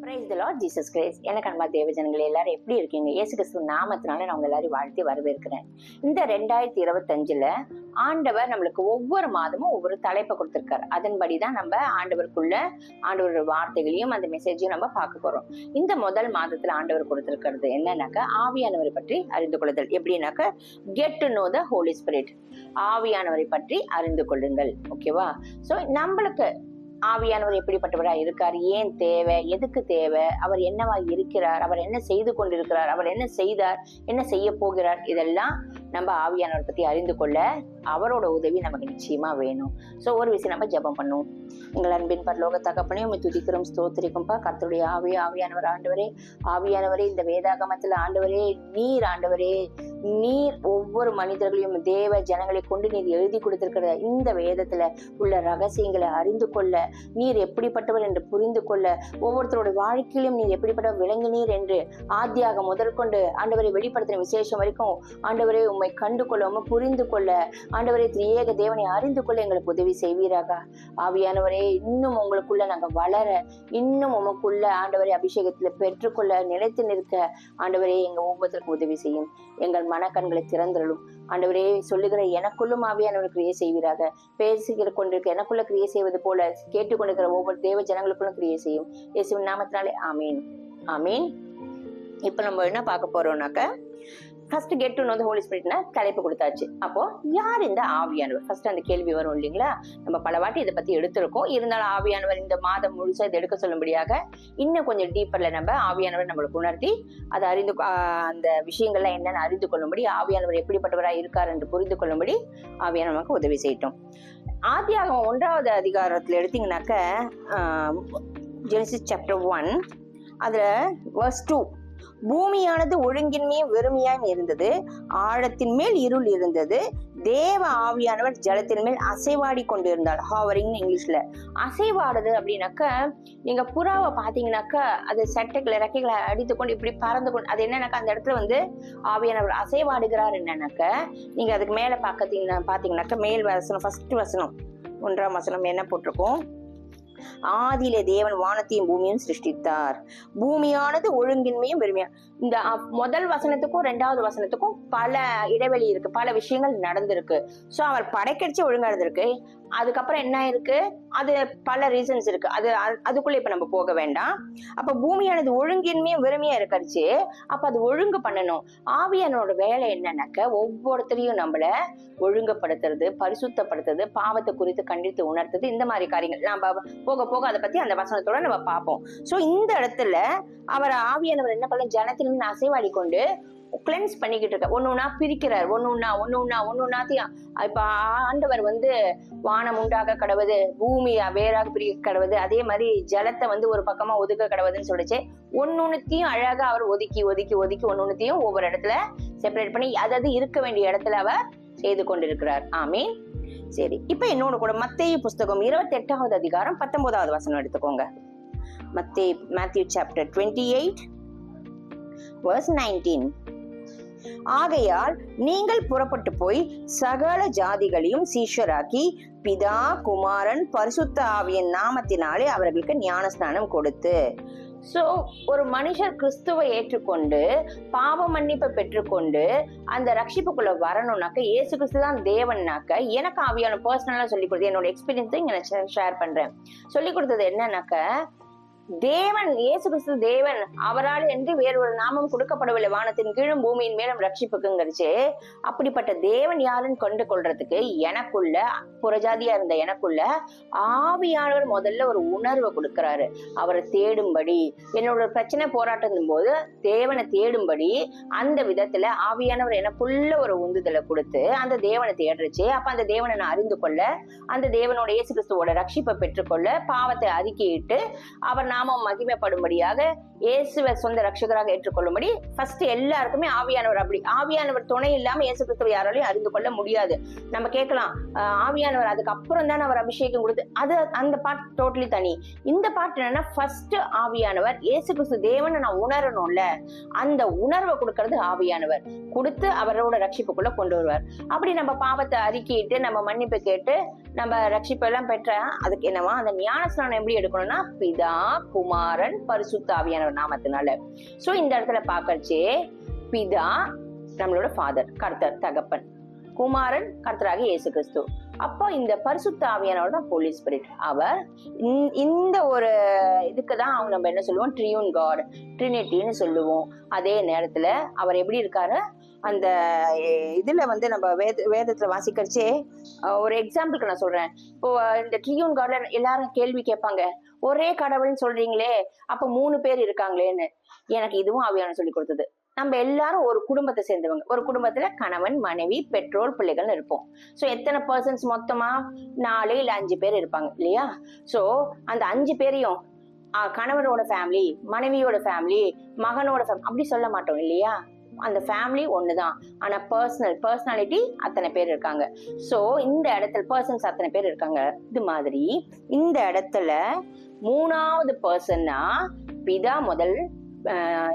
Praise the Lord Jesus Christ. எனக்கு அன்பா தேவஜனங்களே, எல்லாரும் எப்படி இருக்கீங்க? இயேசு கிறிஸ்து நாமத்தினால நான் உங்க எல்லாரையும் வாழ்த்தி வரவேற்கிறேன். இந்த 2025 ஆண்டவர் நம்மளுக்கு ஒவ்வொரு மாதமும் ஒவ்வொரு தலைப்பை கொடுத்திருக்காரு. அதன்படிதான் நம்ம ஆண்டவரோட வார்த்தைகளையும் அந்த மெசேஜையும் நம்ம பார்க்க போறோம். இந்த முதல் மாதத்துல ஆண்டவர் கொடுத்திருக்கிறது என்னன்னாக்கா, ஆவியானவரை பற்றி அறிந்து கொள்ளுதல். எப்படின்னாக்கா, get to know the holy spirit. ஆவியானவரை பற்றி அறிந்து கொள்ளுங்கள். ஓகேவா? சோ நம்மளுக்கு ஆவியானவர் எப்படிப்பட்டவரா இருக்கார், ஏன் தேவை, எதுக்கு தேவை, அவர் என்னவா இருக்கிறார், அவர் என்ன செய்து கொண்டிருக்கிறார், அவர் என்ன செய்தார், என்ன செய்ய போகிறார், இதெல்லாம் நம்ம ஆவியானவர் பத்தி அறிந்து கொள்ள அவரோட உதவி நமக்கு நிச்சயமா வேணும். சோ ஒரு விஷயம் நம்ம ஜெபம் பண்ணுவோம். எங்கள் அன்பின் பரலோக தகப்பனே, உம்மை துதிக்கிறோம், ஸ்தோத்திரிக்கும்பா. கர்த்தருடைய ஆவியானவர் ஆவியானவரே, இந்த வேதாகமத்துல ஆண்டவரே, நீர் ஒவ்வொரு மனிதர்களையும் தேவ ஜனங்களை கொண்டு நீர் எழுதி கொடுத்திருக்கிற இந்த வேதத்துல உள்ள ரகசியங்களை அறிந்து கொள்ள, நீர் எப்படிப்பட்டவர் என்று புரிந்து கொள்ள, ஒவ்வொருத்தரோட வாழ்க்கையிலும் நீர் எப்படிப்பட்டவர் விளங்கினீர் என்று ஆதியாக முதற்கொண்டு ஆண்டவரை வெளிப்படுத்தின விசேஷம் வரைக்கும் ஆண்டவரே உம்மை கண்டு கொள்ள, உம்மை புரிந்து கொள்ள, ஆண்டவரே திரியேக தேவனை அறிந்து கொள்ள எங்களுக்கு உதவி செய்வீராக. ஆவியானவரே, இன்னும் உங்களுக்குள்ள நாங்க வளர, இன்னும் உமக்குள்ள ஆண்டவரை அபிஷேகத்துல பெற்றுக்கொள்ள, நிலைத்து நிற்க ஆண்டவரே எங்க ஒவ்வொருத்தருக்கும் உதவி செய்யும். எங்கள் மனக்கண்களை திறந்தருளும் ஆண்டவரே. சொல்லுகிற எனக்குள்ளும் ஆவியானவர் கிரியை செய்வீராக. பேசுகிற கொண்டிருக்க எனக்குள்ள கிரியை செய்வது போல கேட்டுக்கொண்டிருக்கிற ஒவ்வொரு தேவ ஜனங்களுக்குள்ளும் கிரியை செய்யும். இயேசுவின் நாமத்தினாலே ஆமீன், ஆமீன். இப்ப நம்ம என்ன பார்க்க போறோம்னாக்க, first get to know the holy ஸ்பிரிட்னா தலைப்பு கொடுத்தாச்சு. அப்போ யார் இந்த ஆவியானவர்? ஃபர்ஸ்ட் அந்த கேள்வி வரும் இல்லைங்களா? நம்ம பல வாட்டி இதை பத்தி எடுத்திருக்கோம். இருந்தாலும் ஆவியானவர் இந்த மாதம் முழுசா இதை எடுக்க சொல்லும்படியாக இன்னும் கொஞ்சம் டீப்பர்ல நம்ம ஆவியானவர் நம்மளுக்கு உணர்த்தி அதை அறிந்து அந்த விஷயங்கள்லாம் என்னன்னு அறிந்து கொள்ளும்படி, ஆவியானவர் எப்படிப்பட்டவராக இருக்கார் என்று புரிந்து கொள்ளும்படி ஆவியானவர் நமக்கு உதவி செய்யட்டும். ஆதியாகமம் 1வது அதிகாரத்துல எடுத்தீங்கன்னாக்க, ஜெனசிஸ் சாப்டர் 1 அதுல verse 2, பூமியானது ஒழுங்கின்மையும் வெறுமையாயும் இருந்தது, ஆழத்தின் மேல் இருள் இருந்தது, தேவ ஆவியானவர் ஜலத்தின் மேல் அசைவாடி கொண்டிருந்தார். ஹாவரிங் இங்கிலீஷ்ல. அசைவாடுது அப்படின்னாக்க, நீங்க புறாவை பாத்தீங்கன்னாக்கா அது ரெக்கைகளை அடித்துக்கொண்டு இப்படி பறந்து கொண்டு, அது என்னன்னாக்கா அந்த இடத்துல ஆவியானவர் அசைவாடுகிறார். என்னன்னாக்க, நீங்க அதுக்கு மேல பாத்தீங்கன்னாக்க மேல் வசனம், ஃபர்ஸ்ட் வசனம் 1ஆம் வசனம் என்ன போட்டிருக்கோம்? ஆதியிலே தேவன் வானத்தையும் பூமியும் சிருஷ்டித்தார், பூமியானது ஒழுங்கின்மையும் வெறுமையா. இந்த முதல் வசனத்துக்கும் 2வது வசனத்துக்கும் பல இடைவெளி இருக்கு, பல விஷயங்கள் நடந்திருக்கு. சோ அவர் படைக்கடிச்சு ஒழுங்கா இருந்திருக்கு. அதுக்கப்புறம் என்ன இருக்கு, அது பல ரீசன்ஸ் இருக்கு, அதுக்குள்ள இப்ப நம்ம போக வேண்டாம். அப்ப பூமியானது ஒழுங்கின்மையும் வெறுமையா இருக்கடிச்சு, அப்ப அது ஒழுங்கு பண்ணணும். ஆவியானோட வேலை என்னன்னாக்க, ஒவ்வொருத்தரையும் நம்மள ஒழுங்குபடுத்துறது, பரிசுத்தப்படுத்துறது, பாவத்தை குறித்து கண்டித்து உணர்த்துறது, இந்த மாதிரி காரியங்கள் நம்ம போக போக அதை பத்தி அந்த வசனத்தோட நம்ம பார்ப்போம். சோ இந்த இடத்துல அவர் ஆவியானவர் என்ன பண்ண, ஜனத்திலிருந்து அசைவாடி கொண்டு கிளென்ஸ் பண்ணிக்கிட்டு இருக்க, ஒன்னொன்னா பிரிக்கிறார், ஒன்னொன்னாத்தையும். இப்ப ஆண்டவர் வானம் உண்டாக கடவுது, பூமி வேறாக பிரிக்க கடவுது, அதே மாதிரி ஜலத்தை ஒரு பக்கமா ஒதுக்க கடவுதுன்னு சொல்லிச்சு. ஒன்னொன்னுத்தையும் அழகா அவர் ஒதுக்கி ஒன்னொன்னுத்தையும் ஒவ்வொரு இடத்துல செப்பரேட் பண்ணி அதாவது இருக்க வேண்டிய இடத்துல அவர் செய்து கொண்டிருக்கிறார். ஆமீன். சரி, இப்ப என்னோட கூட மத்தேயு புஸ்தகம் 28வது அதிகாரம் 19வது வசனம் எடுத்துக்கோங்க. Matthew chapter 28 verse 19. ஆகையால் நீங்கள் புறப்பட்டு போய் சகல ஜாதிகளையும் சீஷராக்கி, பிதா குமாரன் பரிசுத்த ஆவியின் நாமத்தினாலே அவர்களுக்கு ஞானஸ்நானம் கொடுத்து. சோ ஒரு மனுஷர் கிறிஸ்துவை ஏற்றுக்கொண்டு பாவ மன்னிப்பை பெற்றுக்கொண்டு அந்த ரட்சிப்புக்குள்ள வரணும்னாக்க, இயேசு கிறிஸ்து தான் தேவன்னாக்க, எனக்கு ஆவியான பர்சனலா சொல்லி கொடுத்தது, என்னோட எக்ஸ்பீரியன்ஸை இங்க நான் ஷேர் பண்றேன். சொல்லி கொடுத்தது என்னன்னாக்க, தேவன் இயேசு கிறிஸ்து தேவன், அவரால் என்று வேறு ஒரு நாமம் கொடுக்கப்படவில்லை வானத்தின் கீழும் பூமியின் மேலும் ரட்சிப்புக்குங்கிறச்சு. அப்படிப்பட்ட தேவன் யாருன்னு கொண்டு கொள்றதுக்கு எனக்குள்ள, புறஜாதியா இருந்த எனக்குள்ள ஆவியானவர் முதல்ல ஒரு உணர்வை கொடுக்கிறாரு. அவரை தேடும்படி, என்னோட பிரச்சனை போராட்டம் போது தேவனை தேடும்படி அந்த விதத்துல ஆவியானவர் எனக்குள்ள ஒரு உந்துதலை கொடுத்து அந்த தேவனை தேடுறச்சு. அப்ப அந்த தேவனை நான் அறிந்து கொள்ள, அந்த தேவனோட இயேசு கிறிஸ்துவோட ரட்சிப்பை பெற்றுக்கொள்ள, பாவத்தை அறிக்கையிட்டு அவர் நாமம் மகிமைப்படும்படியாக இயேசுவை சொந்த ரட்சகராக ஏற்றுக்கொள்ளும்படி ஃபர்ஸ்ட் எல்லாருக்குமே ஆவியானவர். அப்படி ஆவியானவர் துணை இல்லாம இயேசு கிறிஸ்துவை யாராலையும் அறிந்து கொள்ள முடியாது. நம்ம கேட்கலாம், ஆவியானவர் அதுக்கப்புறம் தான் அவர் அபிஷேகம் கொடுத்து, அது அந்த பாட் டோட்டலி தனி. இந்த பாட்டு என்னன்னா, ஃபர்ஸ்ட் ஆவியானவர் இயேசு கிறிஸ்து தேவனை நான் உணரணும்ல, அந்த உணர்வை கொடுக்கறது ஆவியானவர் கொடுத்து அவரோட ரட்சிப்புக்குள்ள கொண்டு வருவார். அப்படி நம்ம பாவத்தை அறிக்கிட்டு நம்ம மன்னிப்பு கேட்டு நம்ம ரட்சிப்பு எல்லாம் பெற்ற அதுக்கு என்னவா, அந்த ஞான ஸ்நானம் எப்படி எடுக்கணும்னா பிதா, குமாரன், பரிசுத்த ஆவியானவர் நாமத்தினால. சோ இந்த இடத்துல பாக்கறச்சே பிதா நம்மளோட ஃபாதர், கர்த்தர் தகப்பன், குமாரன் கர்த்தராக இயேசு கிறிஸ்து, அப்போ இந்த பரிசுத்த ஆவியானவர் தான் ஹோலி ஸ்பிரிட். அவர் இந்த ஒரு இதுக்குதான் அவங்க நம்ம என்ன சொல்லுவோம், ட்ரியூன் காட், ட்ரினிட்டின்னு சொல்லுவோம். அதே நேரத்துல அவர் எப்படி இருக்காரு, அந்த இதுல நம்ம வேதத்துல வாசிக்கிறச்சே ஒரு எக்ஸாம்பிளுக்கு நான் சொல்றேன். இப்போ இந்த ட்ரியூன் காட்ல எல்லாரும் கேள்வி கேட்பாங்க, ஒரே கடவுள்னு சொல்றீங்களே அப்ப 3 பேர் இருக்காங்களேன்னு. எனக்கு இதுவும் ஆவியானவர் சொல்லி கொடுத்தது. நம்ம எல்லாரும் ஒரு குடும்பத்தை சேர்ந்தவங்க. ஒரு குடும்பத்துல கணவன், மனைவி, பெற்றோர், பிள்ளைகள் இருப்போம். சோ எத்தனை பர்சன்ஸ் மொத்தமா 4 இல்ல 5 பேர் இருப்பாங்க இல்லையா? சோ அந்த 5 பேரையும் கணவனோட ஃபேமிலி, மனைவியோட ஃபேமிலி, மகனோட ஃபேமிலி அப்படி சொல்ல மாட்டோம் இல்லையா? அந்த ஃபேமிலி ஒண்ணுதான், ஆனா பர்சனாலிட்டி அத்தனை பேர் இருக்காங்க. சோ இந்த இடத்துல பர்சன்ஸ் அத்தனை பேர் இருக்காங்க. இது மாதிரி இந்த இடத்துல 3வது பர்சன்னா பிதா முதல்,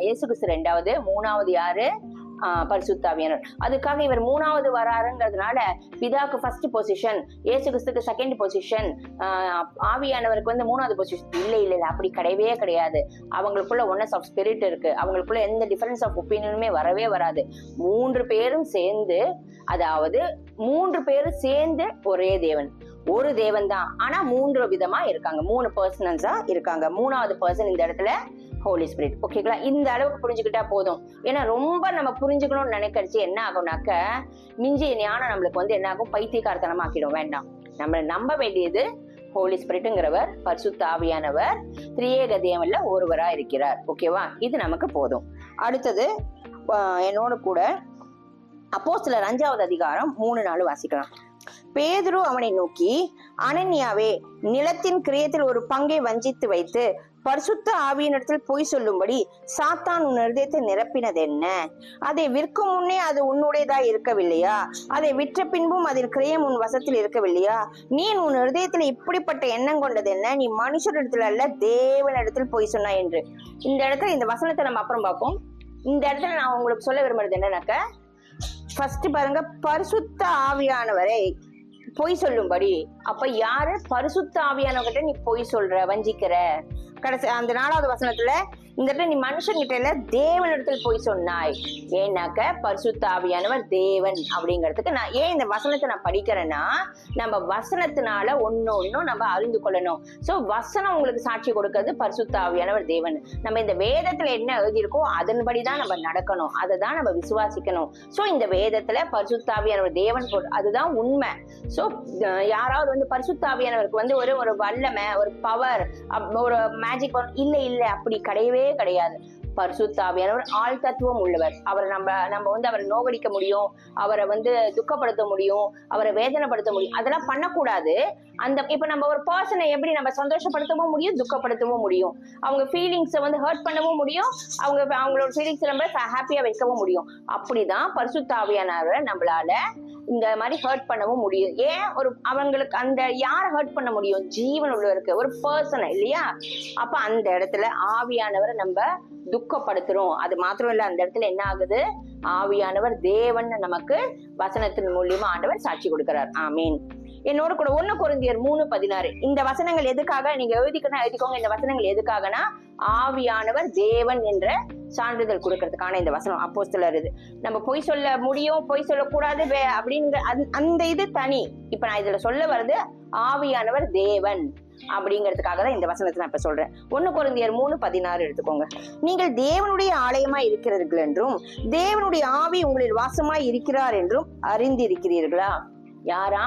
இயேசு கிறிஸ்து 2வது, 3வது யாரு, பரிசுத்த ஆவியானவர். அதுக்காக இவர் 3வது வராருங்கிறதுனால பிதாக்கு ஃபர்ஸ்ட் பொசிஷன், இயேசு கிறிஸ்துக்கு செகண்ட் பொசிஷன், ஆவியானவருக்கு 3வது பொசிஷன். இல்ல அப்படி கிடையவே கிடையாது. அவங்களுக்குள்ள ஒன்னஸ் ஆஃப் ஸ்பிரிட் இருக்கு. அவங்களுக்குள்ள எந்த டிஃபரன்ஸ் ஆஃப் ஒப்பீனியனுமே வரவே வராது. 3 பேரும் சேர்ந்து, அதாவது 3 பேரும் சேர்ந்து ஒரே தேவன், ஒரு தேவன் தான், ஆனா 3 விதமா இருக்காங்க, 3 பர்சனல்ஸா இருக்காங்க. 3வது பர்சன் இந்த இடத்துல ஹோலி ஸ்பிரிட். ஓகேங்களா? இந்த அளவுக்கு புரிஞ்சுக்கிட்டா போதும். ஏன்னா ரொம்ப நம்ம புரிஞ்சுக்கணும்னு நினைக்கிறச்சு என்ன ஆகும்னாக்க, மிஞ்சிய ஞானம் நம்மளுக்கு என்ன ஆகும், பைத்தியக்காரத்தனமா ஆக்கிடும். வேண்டாம். நம்ம நம்ப வேண்டியது ஹோலி ஸ்பிரிட்ங்கிறவர், பரிசுத்த ஆவியானவர் திரியேக தேவன்ல ஒருவரா இருக்கிறார். ஓகேவா? இது நமக்கு போதும். அடுத்தது என்னோட கூட அப்போஸ்தலர் 5வது அதிகாரம் 3-4 வாசிக்கலாம். பேதுரு அவனை நோக்கி, அனனியாவே, நிலத்தின் கிரியத்தில் ஒரு பங்கை வஞ்சித்து வைத்து பரிசுத்த ஆவியினிடத்தில் பொய் சொல்லும்படி சாத்தான் உன் இருதயத்தை நிரப்பினது என்ன? அதை விற்கும் முன்னே அது உன்னுடையதா இருக்கவில்லையா? அதை விற்ற பின்பும் அதில் கிரயம் உன் வசத்தில் இருக்கவில்லையா? நீ உன் இருதயத்துல இப்படிப்பட்ட எண்ணம் கொண்டது என்ன? நீ மனுஷரிடத்துல அல்ல தேவனிடத்தில் பொய் சொன்னாய் என்று. இந்த இடத்துல இந்த வசனத்தை நம்ம அப்புறம் பார்ப்போம். இந்த இடத்துல நான் உங்களுக்கு சொல்ல விரும்புறது என்னன்னாக்க, ஃபர்ஸ்ட் பாருங்க, பரிசுத்த ஆவியானவரை பொய் சொல்லும்படி. அப்ப யாரு? பரிசுத்த ஆவியானவர்கிட்ட நீ பொய் சொல்ற, வஞ்சிக்கிற. கடைசி அந்த 4வது வசனத்துல இந்த இடத்துல நீ மனுஷங்கிட்ட இல்ல தேவனிடத்தில் போய் சொன்னாய். ஏன்னாக்க பரிசுத்த ஆவியானவர் தேவன் அப்படிங்கிறதுக்கு நான் ஏன் இந்த வசனத்தை நான் படிக்கிறேன்னா, நம்ம வசனத்தினால ஒன்னும் நம்ம அறிந்து கொள்ளணும். சோ வசனம் உங்களுக்கு சாட்சி கொடுக்கிறது பரிசுத்த ஆவியானவர் தேவன். நம்ம இந்த வேதத்துல என்ன எழுதியிருக்கோ அதன்படிதான் நம்ம நடக்கணும், அதை தான் நம்ம விசுவாசிக்கணும். சோ இந்த வேதத்துல பரிசுத்த ஆவியானவர் தேவன், அதுதான் உண்மை. சோ யாராவது பரிசுத்த ஆவியானவருக்கு ஒரு வல்லமை, ஒரு பவர், ஒரு மேஜிக் இல்ல அப்படி கிடையவே கிடையாது. பரிசுத்த ஆவியானவர் ஆள் தத்துவம் உள்ளவர். அவரை நம்ம அவரை நோகடிக்க முடியும், அவரை துக்கப்படுத்த முடியும், அவரை வேதனைப்படுத்த முடியும். அதெல்லாம் பண்ணக்கூடாது. இப்ப நம்ம ஒரு பர்சனை எப்படி நம்ம சந்தோஷப்படுத்தவும் முடியும், துக்கப்படுத்தவும் முடியும். அவங்க ஃபீலிங்ஸை ஹர்ட் பண்ணவும் முடியும், அவங்களோட ஃபீலிங்ஸ் நம்ம ஹாப்பியா வைக்கவும் முடியும். அப்படிதான் பரிசுத்த ஆவியானவரை நம்மளால இந்த மாதிரி ஹர்ட் பண்ணவும் முடியும். ஏன்? அவங்களுக்கு அந்த யாரை ஹர்ட் பண்ண முடியும்? ஜீவன் உள்ளவருக்கு, ஒரு பர்சனை இல்லையா? அப்ப அந்த இடத்துல ஆவியானவரை நம்ம துக்கப்படுத்துறோம். அது மாத்திரம் இல்ல, அந்த இடத்துல என்ன ஆகுது, ஆவியானவர் தேவன் நமக்கு வசனத்தின் மூலியமா ஆண்டவர் சாட்சி கொடுக்கிறார். ஆமீன். என்னோட கூட 1 கொரிந்தியர் 3:16 இந்த வசனங்கள் எதுக்காக நீங்க எழுதிக்கோங்க. இந்த வசனங்கள் எதுக்காகனா, ஆவியானவர் தேவன் என்ற சான்றிதழ் கொடுக்கறதுக்கான இந்த வசனம். அப்போஸ்தலர் இது நம்ம பொய் சொல்ல முடியும், பொய் சொல்லக்கூடாது அப்படிங்கிற அந்த இது தனி. இப்ப நான் இதுல சொல்ல வர்றது ஆவியானவர் தேவன் அப்படிங்கிறதுக்காக தான் இந்த வசனத்தை நான் இப்ப சொல்றேன். 1 கொரிந்தியர் 3:16 எடுத்துக்கோங்க. நீங்கள் தேவனுடைய ஆலயமாய் இருக்கிறீர்கள் என்றும் தேவனுடைய ஆவி உங்களில் வாசமாய் இருக்கிறார் என்றும் அறிந்திருக்கிறீர்களா? யாரா?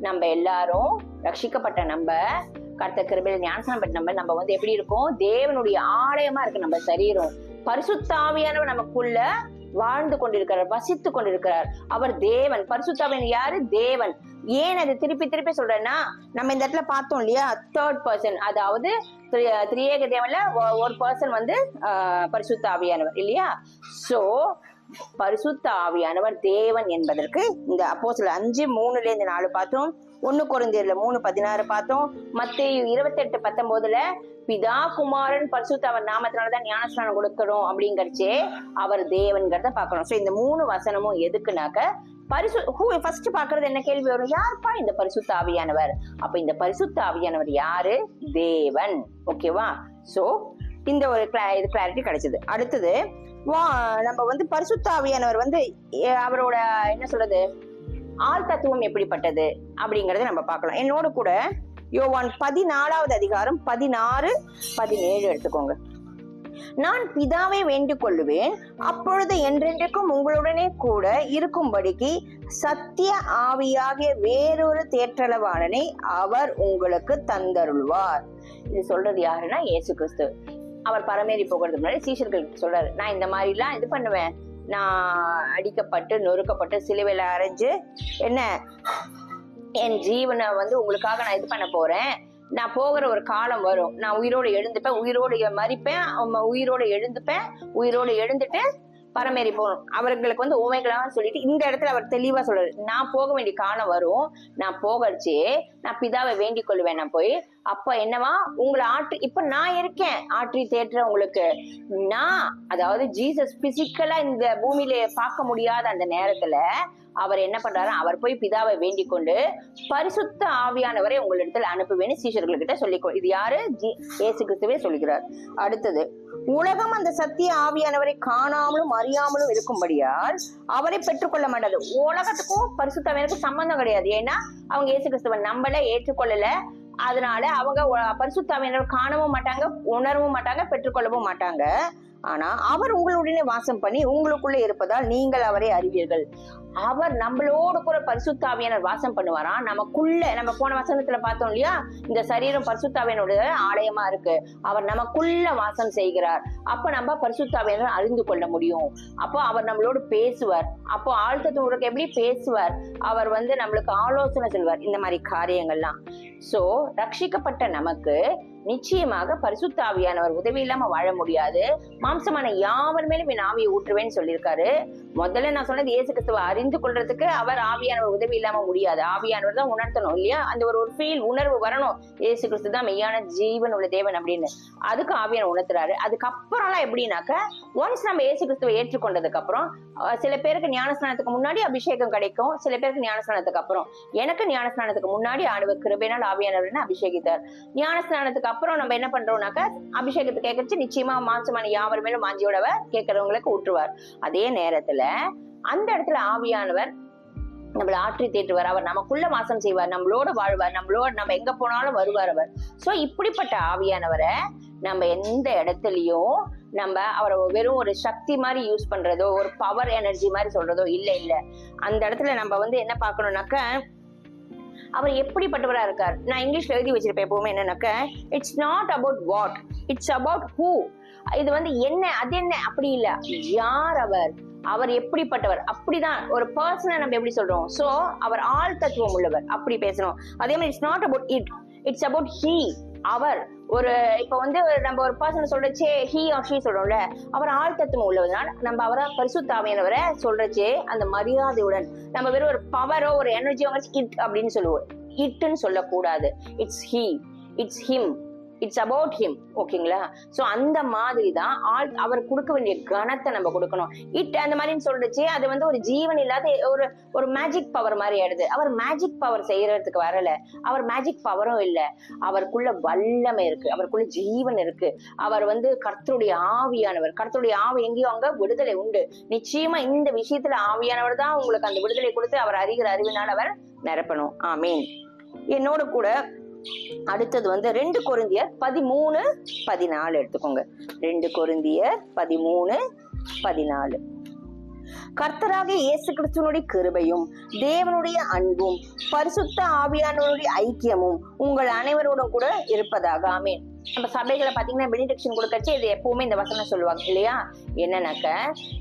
நம்ம எல்லாரும் ரட்சிக்கப்பட்ட நம்ம, கர்த்தர் கிருபையில ஞானஸ்நானம் பெற்ற நம்ம எப்படி இருக்கோம்? தேவனுடைய ஆலயமா இருக்கு நம்ம சரீரம். பரிசுத்த ஆவியானவர் நமக்குள்ள வாழ்ந்து கொண்டிருக்கிறார், வசித்து கொண்டிருக்கிறார். அவர் தேவன். பரிசுத்தாவியானவர் யாரு? தேவன். ஏன் அது திருப்பி திருப்பி சொல்றேன்னா, நம்ம இந்த இடத்துல பார்த்தோம் இல்லையா, தேர்ட் பர்சன், அதாவது திரியேக தேவன்ல ஒரு பர்சன் வந்து பரிசுத்த ஆவியானவர் இல்லையா. சோ பரிசுத்த ஆவியானவர் தேவன் என்பதற்கு இந்த அப்போஸ்தலர் 5:3-4 பார்த்தோம், 1 கொரிந்தியர்ல 3:16 பார்த்தோம், மத்தேயு 28:19 பிதா குமாரன் பரிசுத்த அவர் நாமத்தினாலதான் ஞானஸ்நானம் கொடுக்கணும் அப்படிங்கறச்சே அவர் தேவன்கிறத பாக்கணும். சோ இந்த 3 வசனமும் எதுக்குனாக்க ஃபர்ஸ்ட் பாக்குறது என்ன கேள்வி வரும், யாருப்பா இந்த பரிசுத்த ஆவியானவர்? அப்ப இந்த பரிசுத்த ஆவியானவர் யாரு? தேவன். ஓகேவா? சோ இந்த ஒரு கிளாரிட்டி கிடைச்சது. அடுத்தது நம்ம வந்து பரிசுத்த ஆவியானவர் வந்து அவரோட என்ன சொல்றது, ஆள் தத்துவம் எப்படிப்பட்டது அப்படிங்கறத நம்ம பார்க்கலாம். என்னோட கூட யோவான் 14வது அதிகாரம் 16-17 எடுத்துக்கோங்க. நான் பிதாவை வேண்டிக் கொள்ளுவேன், அப்பொழுது என்றென்றைக்கும் உங்களுடனே கூட இருக்கும்படிக்கு சத்திய ஆவியாகிய வேறொரு தேற்றளவாளனை அவர் உங்களுக்கு தந்தருள்வார். இது சொல்றது யாருன்னா இயேசு கிறிஸ்து. அவர் பரமேறி போகிறது முன்னாடி சீஷர்களுக்கு சொல்றாரு, நான் இந்த மாதிரி எல்லாம் இது பண்ணுவேன், நான் அடிக்கப்பட்டு நொறுக்கப்பட்டு சிலுவையில அரைஞ்சு என்ன என் ஜீவனை வந்து உங்களுக்காக நான் இது பண்ண போறேன், நான் போகிற ஒரு காலம் வரும், நான் உயிரோடு எழுந்துப்பேன், உயிரோடு மறிப்பேன், உயிரோடு எழுந்துப்பேன், உயிரோடு எழுந்துட்டு பரமேறி போகணும். அவர்களுக்கு வந்து உண்மைகளான்னு சொல்லிட்டு இந்த இடத்துல அவர் தெளிவா சொல்றாரு, நான் போக வேண்டிய காலம் வரும், நான் போகச்சே நான் பிதாவை வேண்டிக் கொள்வேன், நான் போய் அப்ப என்னவா உங்களை இப்ப நான் இருக்கேன் ஆற்றி தேற்ற உங்களுக்கு. நான் அதாவது ஜீசஸ் பிசிக்கலா இந்த பூமியில பார்க்க முடியாத அந்த நேரத்துல அவர் என்ன பண்றாரு, அவர் போய் பிதாவை வேண்டிக் கொண்டு பரிசுத்த ஆவியானவரை உங்களிடத்தில் அனுப்புவேன்னு சீஷர்கள்கிட்ட சொல்லிக்கோ. இது யாரு? இயேசு கிறிஸ்துவே சொல்லுகிறார். அடுத்தது, உலகம் அந்த சத்திய ஆவியானவரை காணாமலும் அறியாமலும் இருக்கும்படியால் அவரை பெற்றுக்கொள்ள மாட்டாது. உலகத்துக்கும் பரிசுத்த ஆவியானவருக்கும் சம்பந்தம் கிடையாது. ஏன்னா அவங்க இயேசு கிறிஸ்துவை நம்பல, ஏற்றுக்கொள்ளல. அதனால அவங்க பரிசுத்த ஆவியானவர் காணவும் மாட்டாங்க, உணரவும் மாட்டாங்க, பெற்றுக்கொள்ளவும் மாட்டாங்க. ஆனா அவர் உங்களுடனே வாசம் பண்ணி உங்களுக்குள்ள இருப்பதால் நீங்கள் அவரை அறிவீர்கள். அவர் நம்மளோடு கூட பரிசுத்த ஆவியானவர் வாசம் பண்ணுவாராம் நமக்குள்ள. நம்ம போன வசனத்துல பார்த்தோம் இல்லையா, இந்த சரீரம் பரிசுத்த ஆவியானவருடைய ஆலயமா இருக்கு, அவர் நமக்குள்ள வாசம் செய்கிறார். அப்ப நம்ம பரிசுத்த ஆவியானவர் அறிந்து கொள்ள முடியும். அப்போ அவர் நம்மளோடு பேசுவார். அப்போ ஆழ்த்தத்துவருக்கு எப்படி பேசுவார், அவர் வந்து நம்மளுக்கு ஆலோசனை சொல்வார், இந்த மாதிரி காரியங்கள்லாம். சோ ரட்சிக்கப்பட்ட நமக்கு நிச்சயமாக பரிசுத்த ஆவியானவர் உதவி இல்லாம வாழ முடியாது. மாம்சமான யாவர் மேலும் என் ஆவியை ஊற்றுவேன்னு சொல்லியிருக்காரு. முதல்ல நான் சொன்னது இயேசு கிறிஸ்துவை அறிந்து கொள்றதுக்கு அவர் ஆவியானவர் உதவி இல்லாம முடியாது. ஆவியானவர் தான் உணர்த்தணும் இல்லையா, அந்த ஒரு ஃபீல் உணர்வு வரணும், இயேசு கிறிஸ்து தான் மெய்யான ஜீவன் உள்ள தேவன் அப்படின்னு. அதுக்கு ஆவியானவர் உணர்த்துறாரு. அதுக்கப்புறம்லாம் எப்படின்னாக்க, ஒன்ஸ் நம்ம இயேசு கிறிஸ்துவை ஏற்றுக்கொண்டதுக்கு அப்புறம் சில பேருக்கு ஞானஸ்நானத்துக்கு முன்னாடி அபிஷேகம் கிடைக்கும், சில பேருக்கு ஞானஸ்நானத்துக்கு அப்புறம். எனக்கு ஞானஸ்நானத்துக்கு முன்னாடி ஆண்டவர் கிருபையினால் ஆவியானவர் அபிஷேகித்தார். ஞானஸ்நானத்துக்கு அப்புறம் நம்ம என்ன பண்றோம்னாக்க, அபிஷேகத்தை கேட்கச்சு நிச்சயமா மாம்சமான யாவர் மேலும் வாஞ்சியோடவ கேட்கறவங்களுக்கு ஊற்றுவார். அதே நேரத்துல அந்த இடத்துல ஆவியானவர் நம்மள ஆற்றி தேற்றுவார், அவர் நமக்குள்ள வாசம் செய்வார், நம்மளோட வாழ்வார், நம்ம எங்க போனாலும் வருவார் அவர். சோ இப்படிப்பட்ட ஆவியானவரை நம்ம எந்த இடத்துலயும் நம்ம அவரை வெறும் ஒரு சக்தி மாதிரி யூஸ் பண்றதோ, ஒரு பவர் எனர்ஜி மாதிரி சொல்றதோ இல்ல. அந்த இடத்துல நம்ம வந்து என்ன பார்க்கணும்னாக்க, அவர் எப்படிப்பட்டவரா இருக்கார். நான் இங்கிலீஷ்ல எழுதி வச்சிருப்பேன் எப்பவுமே என்னன்னாக்க, it's not about what, it's about who. இது வந்து என்ன, அது என்ன அப்படி இல்ல, யார் அவர் எப்படிப்பட்டவர். அப்படிதான் ஒரு பர்சனை நம்ம எப்படி சொல்றோம். சோ அவர் ஆள் தத்துவம் உள்ளவர், அப்படி பேசணும். அதே மாதிரி it's not about it, it's about he. அவர் ஒரு இப்ப வந்து நம்ம ஒரு பர்சன் சொல்றச்சே ஹீ ஆர் ஷீ சொல்றோம்ல, அவர் ஆள் தத்துவம் உள்ளதுனால நம்ம அவரை பரிசுத்த ஆவியானவரை சொல்றச்சே அந்த மரியாதையுடன், நம்ம வெறும் ஒரு பவரோ ஒரு எனர்ஜியோ இட் அப்படின்னு சொல்லுவோம். இட்ன்னு சொல்லக்கூடாது. It's he, it's him, it's about him. ஓகேங்களா? சோ அந்த மாதிரி தான் அவர் கொடுக்க வேண்டிய கணத்தை நம்ம கொடுக்கணும். இட் அந்த மாதிரி சொல்றச்சு அது வந்து ஒரு ஜீவன் இல்லாத ஒரு மேஜிக் பவர் மாதிரி ஆயிடுது. அவர் மேஜிக் பவர் செய்யறதுக்கு வரல, அவர் மேஜிக் பவரும் இல்ல, அவருக்குள்ள வல்லமை இருக்கு, அவருக்குள்ள ஜீவன் இருக்கு. அவர் வந்து கர்த்தருடைய ஆவியானவர். கர்த்தருடைய ஆவி எங்கேயோ அங்க விடுதலை உண்டு. நிச்சயமா இந்த விஷயத்துல ஆவியானவர் தான் உங்களுக்கு அந்த விடுதலை கொடுத்து அவர் அறிகிற அறிவினால் அவர் நிரப்பணும். ஆமீன். என்னோட கூட அடுத்தது வந்து 2 கொரிந்தியர் 13-14 எடுத்துக்கோங்க. 2 கொரிந்தியர் 13-14. கர்த்தராகிய இயேசு கிறிஸ்துவினுடைய கிருபையும் தேவனுடைய அன்பும் பரிசுத்த ஆவியானவருடைய ஐக்கியமும் உங்கள் அனைவரோடும் கூட இருப்பதாக. ஆமீன். நம்ம சபைகளை பாத்தீங்கன்னா பெனிடிக்ஷன் கொடுக்கச்சு இது எப்பவுமே இந்த வசனம் சொல்லுவாங்க இல்லையா, என்னன்னாக்க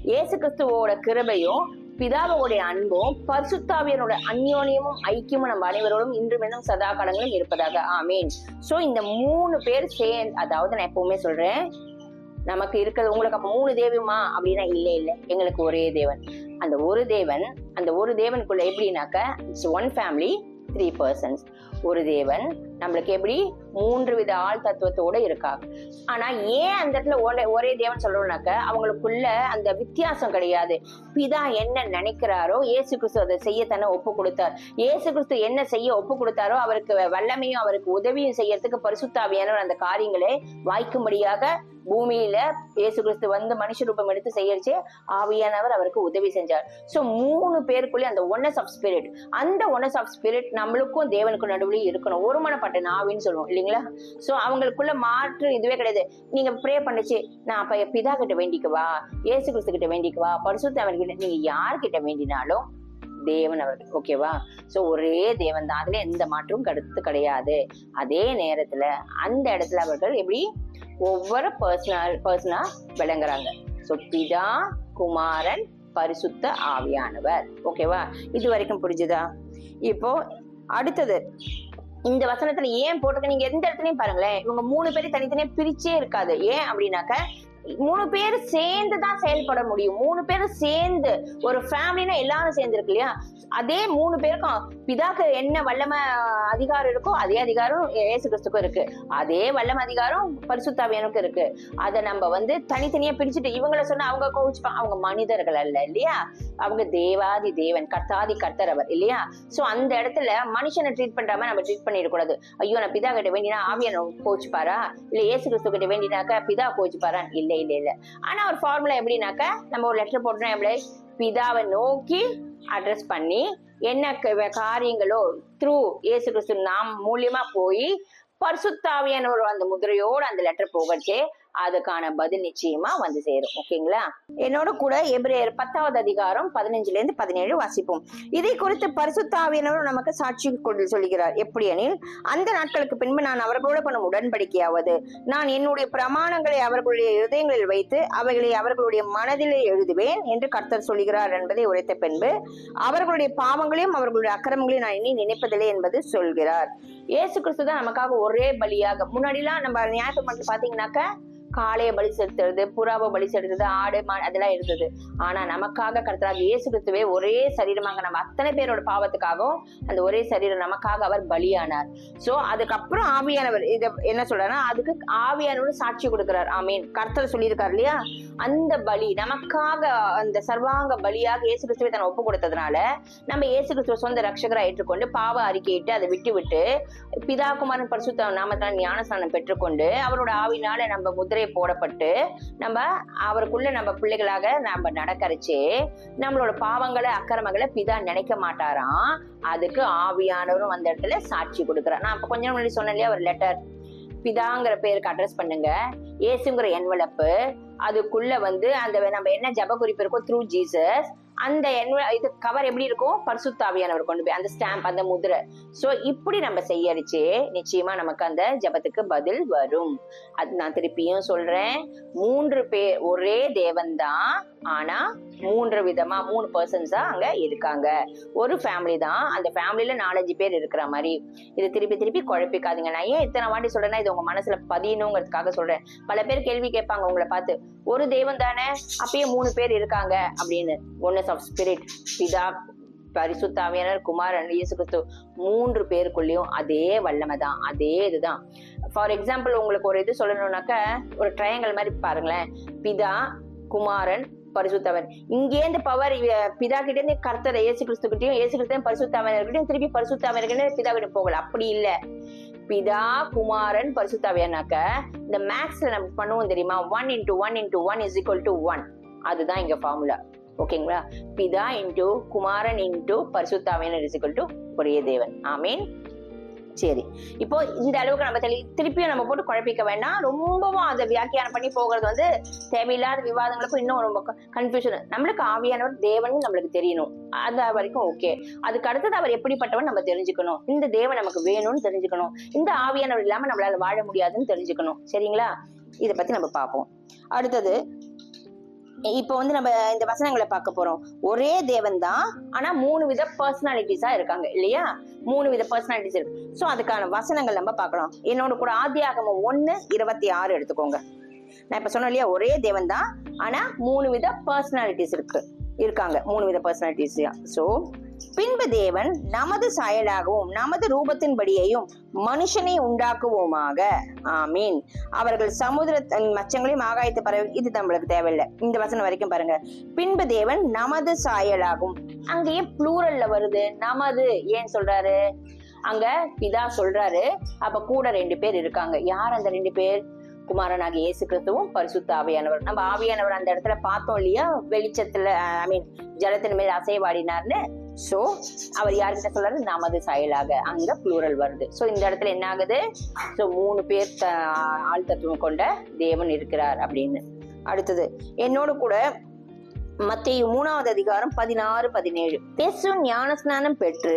இயேசு கிறிஸ்துவோட கிருபையும் பிதாவோடைய அன்பும் பரிசுத்தாவியனோட அந்யோன்யமும் ஐக்கியமும் நம்ம அனைவரோடும் இன்றும் இன்னும் சதா காலங்களும் இருப்பதாக. ஆமீன். சோ இந்த 3 பேர் சேர்ந்து, அதாவது நான் எப்பவுமே சொல்றேன், நமக்கு இருக்கிறது உங்களுக்கு அப்ப 3 தெய்வமா அப்படின்னா இல்ல, எங்களுக்கு ஒரே தேவன். அந்த ஒரு தேவனுக்குள்ள எப்படின்னாக்க இட்ஸ் ஒன் ஃபேமிலி 3 பர்சன்ஸ். ஒரு தேவன் நம்மளுக்கு எப்படி 3 வித ஆள் தத்துவத்தோட இருக்காங்க. ஆனா ஏன் அந்த இடத்துல ஒரே தேவன் சொல்றோம்னாக்க அவங்களுக்குள்ள அந்த வித்தியாசம் கிடையாது. பிதா என்ன நினைக்கிறாரோ இயேசு கிறிஸ்து அதை செய்யத்தானே ஒப்பு கொடுத்தார். இயேசு கிறிஸ்து என்ன செய்ய ஒப்பு கொடுத்தாரோ அவருக்கு வல்லமையும் அவருக்கு உதவியும் செய்யறதுக்கு பரிசுத்தாவியானவர் அந்த காரியங்களை வாய்க்கும்படியாக பூமியில இயேசு கிறிஸ்து வந்து மனுஷ ரூபம் எடுத்து செய்யறச்சு ஆவியானவர் அவருக்கு உதவி செஞ்சார். சோ 3 பேருக்குள்ளே அந்த ஒன்னஸ் ஆஃப் ஸ்பிரிட், அந்த ஒன்னஸ் ஆஃப் ஸ்பிரிட் நம்மளுக்கும் தேவனுக்கும் நடுவுலயும் இருக்கணும். ஒருமனப்பட்ட ஆவின்னு சொல்லுவோம் இல்லைங்களா. சோ அவங்களுக்குள்ள மாற்று இதுவே கிடையாது. நீங்க ப்ரே பண்ணுச்சு, நான் அப்ப பிதா கிட்ட வேண்டிக்குவா, இயேசு கிறிஸ்து கிட்ட வேண்டிக்குவா, பரிசுத்தவன் கிட்ட, நீங்க யார்கிட்ட வேண்டினாலும் தேவன் அவர்கள், ஓகேவா. சோ ஒரே தேவன் தான், அதுல எந்த மாற்றமும் கருத்து கிடையாது. அதே நேரத்துல அந்த இடத்துல அவர்கள் எப்படி ஒவ்வொரு பர்சனா விளங்குறாங்க. சோ பிதா, குமாரன், பரிசுத்த ஆவியானவர். ஓகேவா, இது வரைக்கும் புரிஞ்சுதா? இப்போ அடுத்தது இந்த வசனத்துல ஏன் போட்டிருக்க, நீங்க எந்த இடத்துலயும் பாருங்களேன், இவங்க 3 பேரும் தனித்தனியா பிரிச்சே இருக்காது. ஏன் அப்படின்னாக்க 3 பேர் சேர்ந்துதான் செயல்பட முடியும். 3 பேரும் சேர்ந்து, ஒரு ஃபேமிலினா எல்லாரும் சேர்ந்து இருக்கு இல்லையா, அதே 3 பேருக்கும் பிதாக்கு என்ன வல்லம அதிகாரம் இருக்கோ அதே அதிகாரம் இயேசு கிறிஸ்துக்கும் இருக்கு, அதே வல்லம அதிகாரம் பரிசுத்தாவியானுக்கும் இருக்கு. அதை நம்ம வந்து தனித்தனியா பிரிச்சுட்டு இவங்களை சொன்னா அவங்க கோவிச்சுப்பாங்க. அவங்க மனிதர்கள் அல்ல இல்லையா, அவங்க தேவாதி தேவன், கர்த்தாதி கர்த்தர் அவர் இல்லையா. சோ அந்த இடத்துல மனுஷனை ட்ரீட் பண்றாம நம்ம ட்ரீட் பண்ணிடக்கூடாது. ஐயோ நான் பிதா கிட்ட வேண்டினா ஆவியான கோச்சுப்பாரா, இல்ல இயேசு கிறிஸ்து கிட்ட வேண்டினாக்க பிதா கோச்சுப்பாரா, இல்ல. ஆனா ஒரு ஃபார்முலா எப்படின்னாக்க நம்ம ஒரு லெட்டர் போட்டோம்னா எப்படி பிதாவை நோக்கி அட்ரஸ் பண்ணி என்ன காரியங்களோ த்ரூ இயேசு கிறிஸ்து நாம் மூலியமா போய் பரிசுத்தாவியானவர் அந்த முதிரையோடு அந்த லெட்டர் போகச்சே அதுக்கான பதில் நிச்சயமா வந்து சேரும். ஓகேங்களா, என்னோட கூட எபிரேயர் 10வது அதிகாரம் 15 17 வாசிப்போம். இதை குறித்து பரிசுத்தாவியானவர் நமக்கு சாட்சி கொண்டு சொல்கிறார். எப்படி எனில், அந்த நாட்களுக்கு பின்பு நான் அவர்களோடு பண்ணும் உடன்படிக்கையாவது, நான் என்னுடைய பிரமாணங்களை அவர்களுடைய இதயங்களில் வைத்து அவைகளை அவர்களுடைய மனதிலே எழுதுவேன் என்று கர்த்தர் சொல்கிறார் என்பதை உரைத்த பின்பு அவர்களுடைய பாவங்களையும் அவர்களுடைய அக்கிரமங்களையும் நான் இனி நினைப்பதில்லை என்பது சொல்கிறார். இயேசு கிறிஸ்து தான் நமக்காக ஒரே பலியாக, முன்னாடிலாம் நம்ம ஞாயிற்றுக்கிழமை பாத்தீங்கன்னாக்க காளைய பலி செலுத்துறது, புறாவை பலி செலுத்துறது, ஆடு அதெல்லாம் இருந்தது. ஆனா நமக்காக கர்த்தராகிய இயேசு கிறிஸ்துவே ஒரே சரீரமாக நம்ம அத்தனை பேரோட பாவத்துக்காகவும் அந்த ஒரே சரீரம் நமக்காக அவர் பலியானார். சோ அதுக்கப்புறம் ஆவியானவர் இத என்ன சொல்றாருன்னா, அதுக்கு ஆவியானவர் சாட்சி கொடுக்கிறார். ஆமீன். கர்த்தர் சொல்லியிருக்காரு இல்லையா, அந்த பலி நமக்காக அந்த சர்வாங்க பலியாக இயேசு கிறிஸ்துவை தன்னை ஒப்பு கொடுத்ததுனால நம்ம இயேசு கிறிஸ்துவ சொந்த ரட்சகரை ஏற்றுக்கொண்டு பாவ அறிக்கையிட்டு அதை விட்டு பிதா குமாரன் பரிசுத்த நாமத்தால் ஞானஸ்நானம் பெற்றுக்கொண்டு அவரோட ஆவினால நம்ம முதிரை போடப்பட்டு நம்ம அவருக்குள்ள நம்ம பிள்ளைகளாக நம்ம நடக்கறச்சே நம்மளோட பாவங்களை அக்கிரமங்களை பிதா நினைக்க மாட்டாராம். அதுக்கு ஆவியானவரும் அந்த இடத்துல சாட்சி கொடுக்குறார். நான் இப்ப கொஞ்சம் முன்னாடி சொன்னேன் இல்லையா, ஒரு லெட்டர் பிதாங்கிற பேருக்கு அட்ரஸ் பண்ணுங்க, இயேசுங்கிற என்வலப்பு, அதுக்குள்ள வந்து அந்த நம்ம என்ன ஜப குறிப்பு இருக்கோ த்ரூ ஜீசஸ், அந்த இது கவர் எப்படி இருக்கும், பரிசுத்தாவியானவர் கொண்டு போய் அந்த ஸ்டாம்ப், அந்த முதிரை. சோ இப்படி நம்ம செய்யறிச்சே நிச்சயமா நமக்கு அந்த ஜபத்துக்கு பதில் வரும். அது நான் திருப்பியும் சொல்றேன், 3 பேர் ஒரே தேவன் தான், ஆனா 3 விதமா 3 பர்சன்ஸா அங்க இருக்காங்க. ஒரு ஃபேமிலி தான், அந்த ஃபேமிலில 4-5 பேர் இருக்கிற மாதிரி. இது திருப்பி குழப்பிக்காதீங்க. நான் ஏன் இத்தனை வாட்டி சொல்றேன்னா இது உங்க மனசுல பதியணுங்கிறதுக்காக சொல்றேன். பல பேர் கேள்வி கேட்பாங்க உங்களை பார்த்து, ஒரு தேவன் தானே அப்பயே 3 பேர் இருக்காங்க அப்படின்னு. ஒன்னஸ் ஆஃப் ஸ்பிரிட், பிதா, பரிசுத்தாவியானவர், குமாரன், இயேசு கிறிஸ்து 3 பேருக்குள்ளயும் அதே வல்லமை தான், அதே இதுதான். ஃபார் எக்ஸாம்பிள் உங்களுக்கு ஒரு இது சொல்லணும்னாக்க ஒரு ட்ரையாங்கிள் மாதிரி பாருங்களேன், பிதா, குமாரன், பரிசுத்தவன். இங்கேருந்து பவர் பிதா கிட்ட இருந்து கர்த்தர் இயேசு கிறிஸ்துக்கிட்டையும், இயேசு கிறிஸ்து பரிசுத்தாவியானவர்கிட்டையும், திருப்பி பரிசுத்தாவியானவர்கிட்ட பிதா கிட்ட போகல. அப்படி இல்ல, பிதா, குமாரன், பரிசுத்தாவியானாக்க இந்த மேக்ஸ்ல நம்ம பண்ணுவோம் தெரியுமா, 1 × 1 × 1 = 1. அதுதான் இங்க ஃபார்முலா. ஓகேங்களா, பிதா இன்டு குமாரன் இன்டு பரிசுத்தாவியானவர் = ஒரே தேவன். ஆமீன். சரி, இப்போ இந்த அளவுக்கு நம்ம திருப்பியும் நம்ம போட்டு குழப்பிக்க வேண்டாம். ரொம்பவும் அதை வியாக்கியானம் பண்ணி போகிறது வந்து தேவையில்லாத விவாதங்களுக்கும் இன்னும் ரொம்ப கன்ஃபியூஷன். நம்மளுக்கு ஆவியானவர் தேவன் நம்மளுக்கு தெரியணும், அது வரைக்கும் ஓகே. அதுக்கு அடுத்தது அவர் எப்படிப்பட்டவன் நம்ம தெரிஞ்சுக்கணும், இந்த தேவன் நமக்கு வேணும்னு தெரிஞ்சுக்கணும், இந்த ஆவியானவர் இல்லாம நம்மளால வாழ முடியாதுன்னு தெரிஞ்சுக்கணும். சரிங்களா? இதை பத்தி நம்ம பார்ப்போம். அடுத்தது இப்போ வந்து நம்ம இந்த வசனங்களை பார்க்க போறோம். ஒரே தேவன் தான், ஆனா 3 வித பர்சனாலிட்டிஸா இருக்காங்க இல்லையா? 3 வித பர்சனாலிட்டிஸ் இருக்கு. சோ அதுக்கான வசனங்கள் நம்ம பார்க்கலாம். என்னோட கூட ஆதியாகமம் 1:26 எடுத்துக்கோங்க. நான் இப்ப சொன்னேன் இல்லையா, ஒரே தேவன் தான், ஆனா 3 வித பர்சனாலிட்டிஸ் இருக்காங்க. 3 வித பர்சனாலிட்டிஸ். சோ பின்பு தேவன் நமது சாயலாகவும் நமது ரூபத்தின்படியையும் மனுஷனை உண்டாக்குவோமாக. ஆமீன். அவர்கள் சமுதிரத்தின் மச்சங்களையும் ஆகாயத்தை பறவை. இது நம்மளுக்கு தேவையில்லை. இந்த வசனம் வரைக்கும் பாருங்க. பின்பு தேவன் நமது சாயலாகும். அங்கேயே ப்ளூரல்ல வருது நமது. ஏன் சொல்றாரு? அங்க பிதா சொல்றாரு, அப்ப கூட 2 பேர் இருக்காங்க. யார் அந்த 2 பேர்? குமாரனாகிய இயேசு கிறிஸ்துவும் பரிசுத்த ஆவியானவர். நம்ம ஆவியானவர் அந்த இடத்துல பார்த்தோம் இல்லையா, வெளிச்சத்துல ஜலத்தின் மேல் அசைவாடினார்னு. சோ அவர் யார்கிட்ட சொல்றாரு? நமது சாயலாக. அங்க ப்ளூரல் வருது. சோ இந்த இடத்துல என்ன ஆகுது? சோ 3 பேர் ஆள் தத்துவம் கொண்ட தேவன் இருக்கிறார் அப்படின்னு. அடுத்தது என்னோடு கூட மத்தேயு 3:16-17. இயேசு ஞானஸ்நானம் பெற்று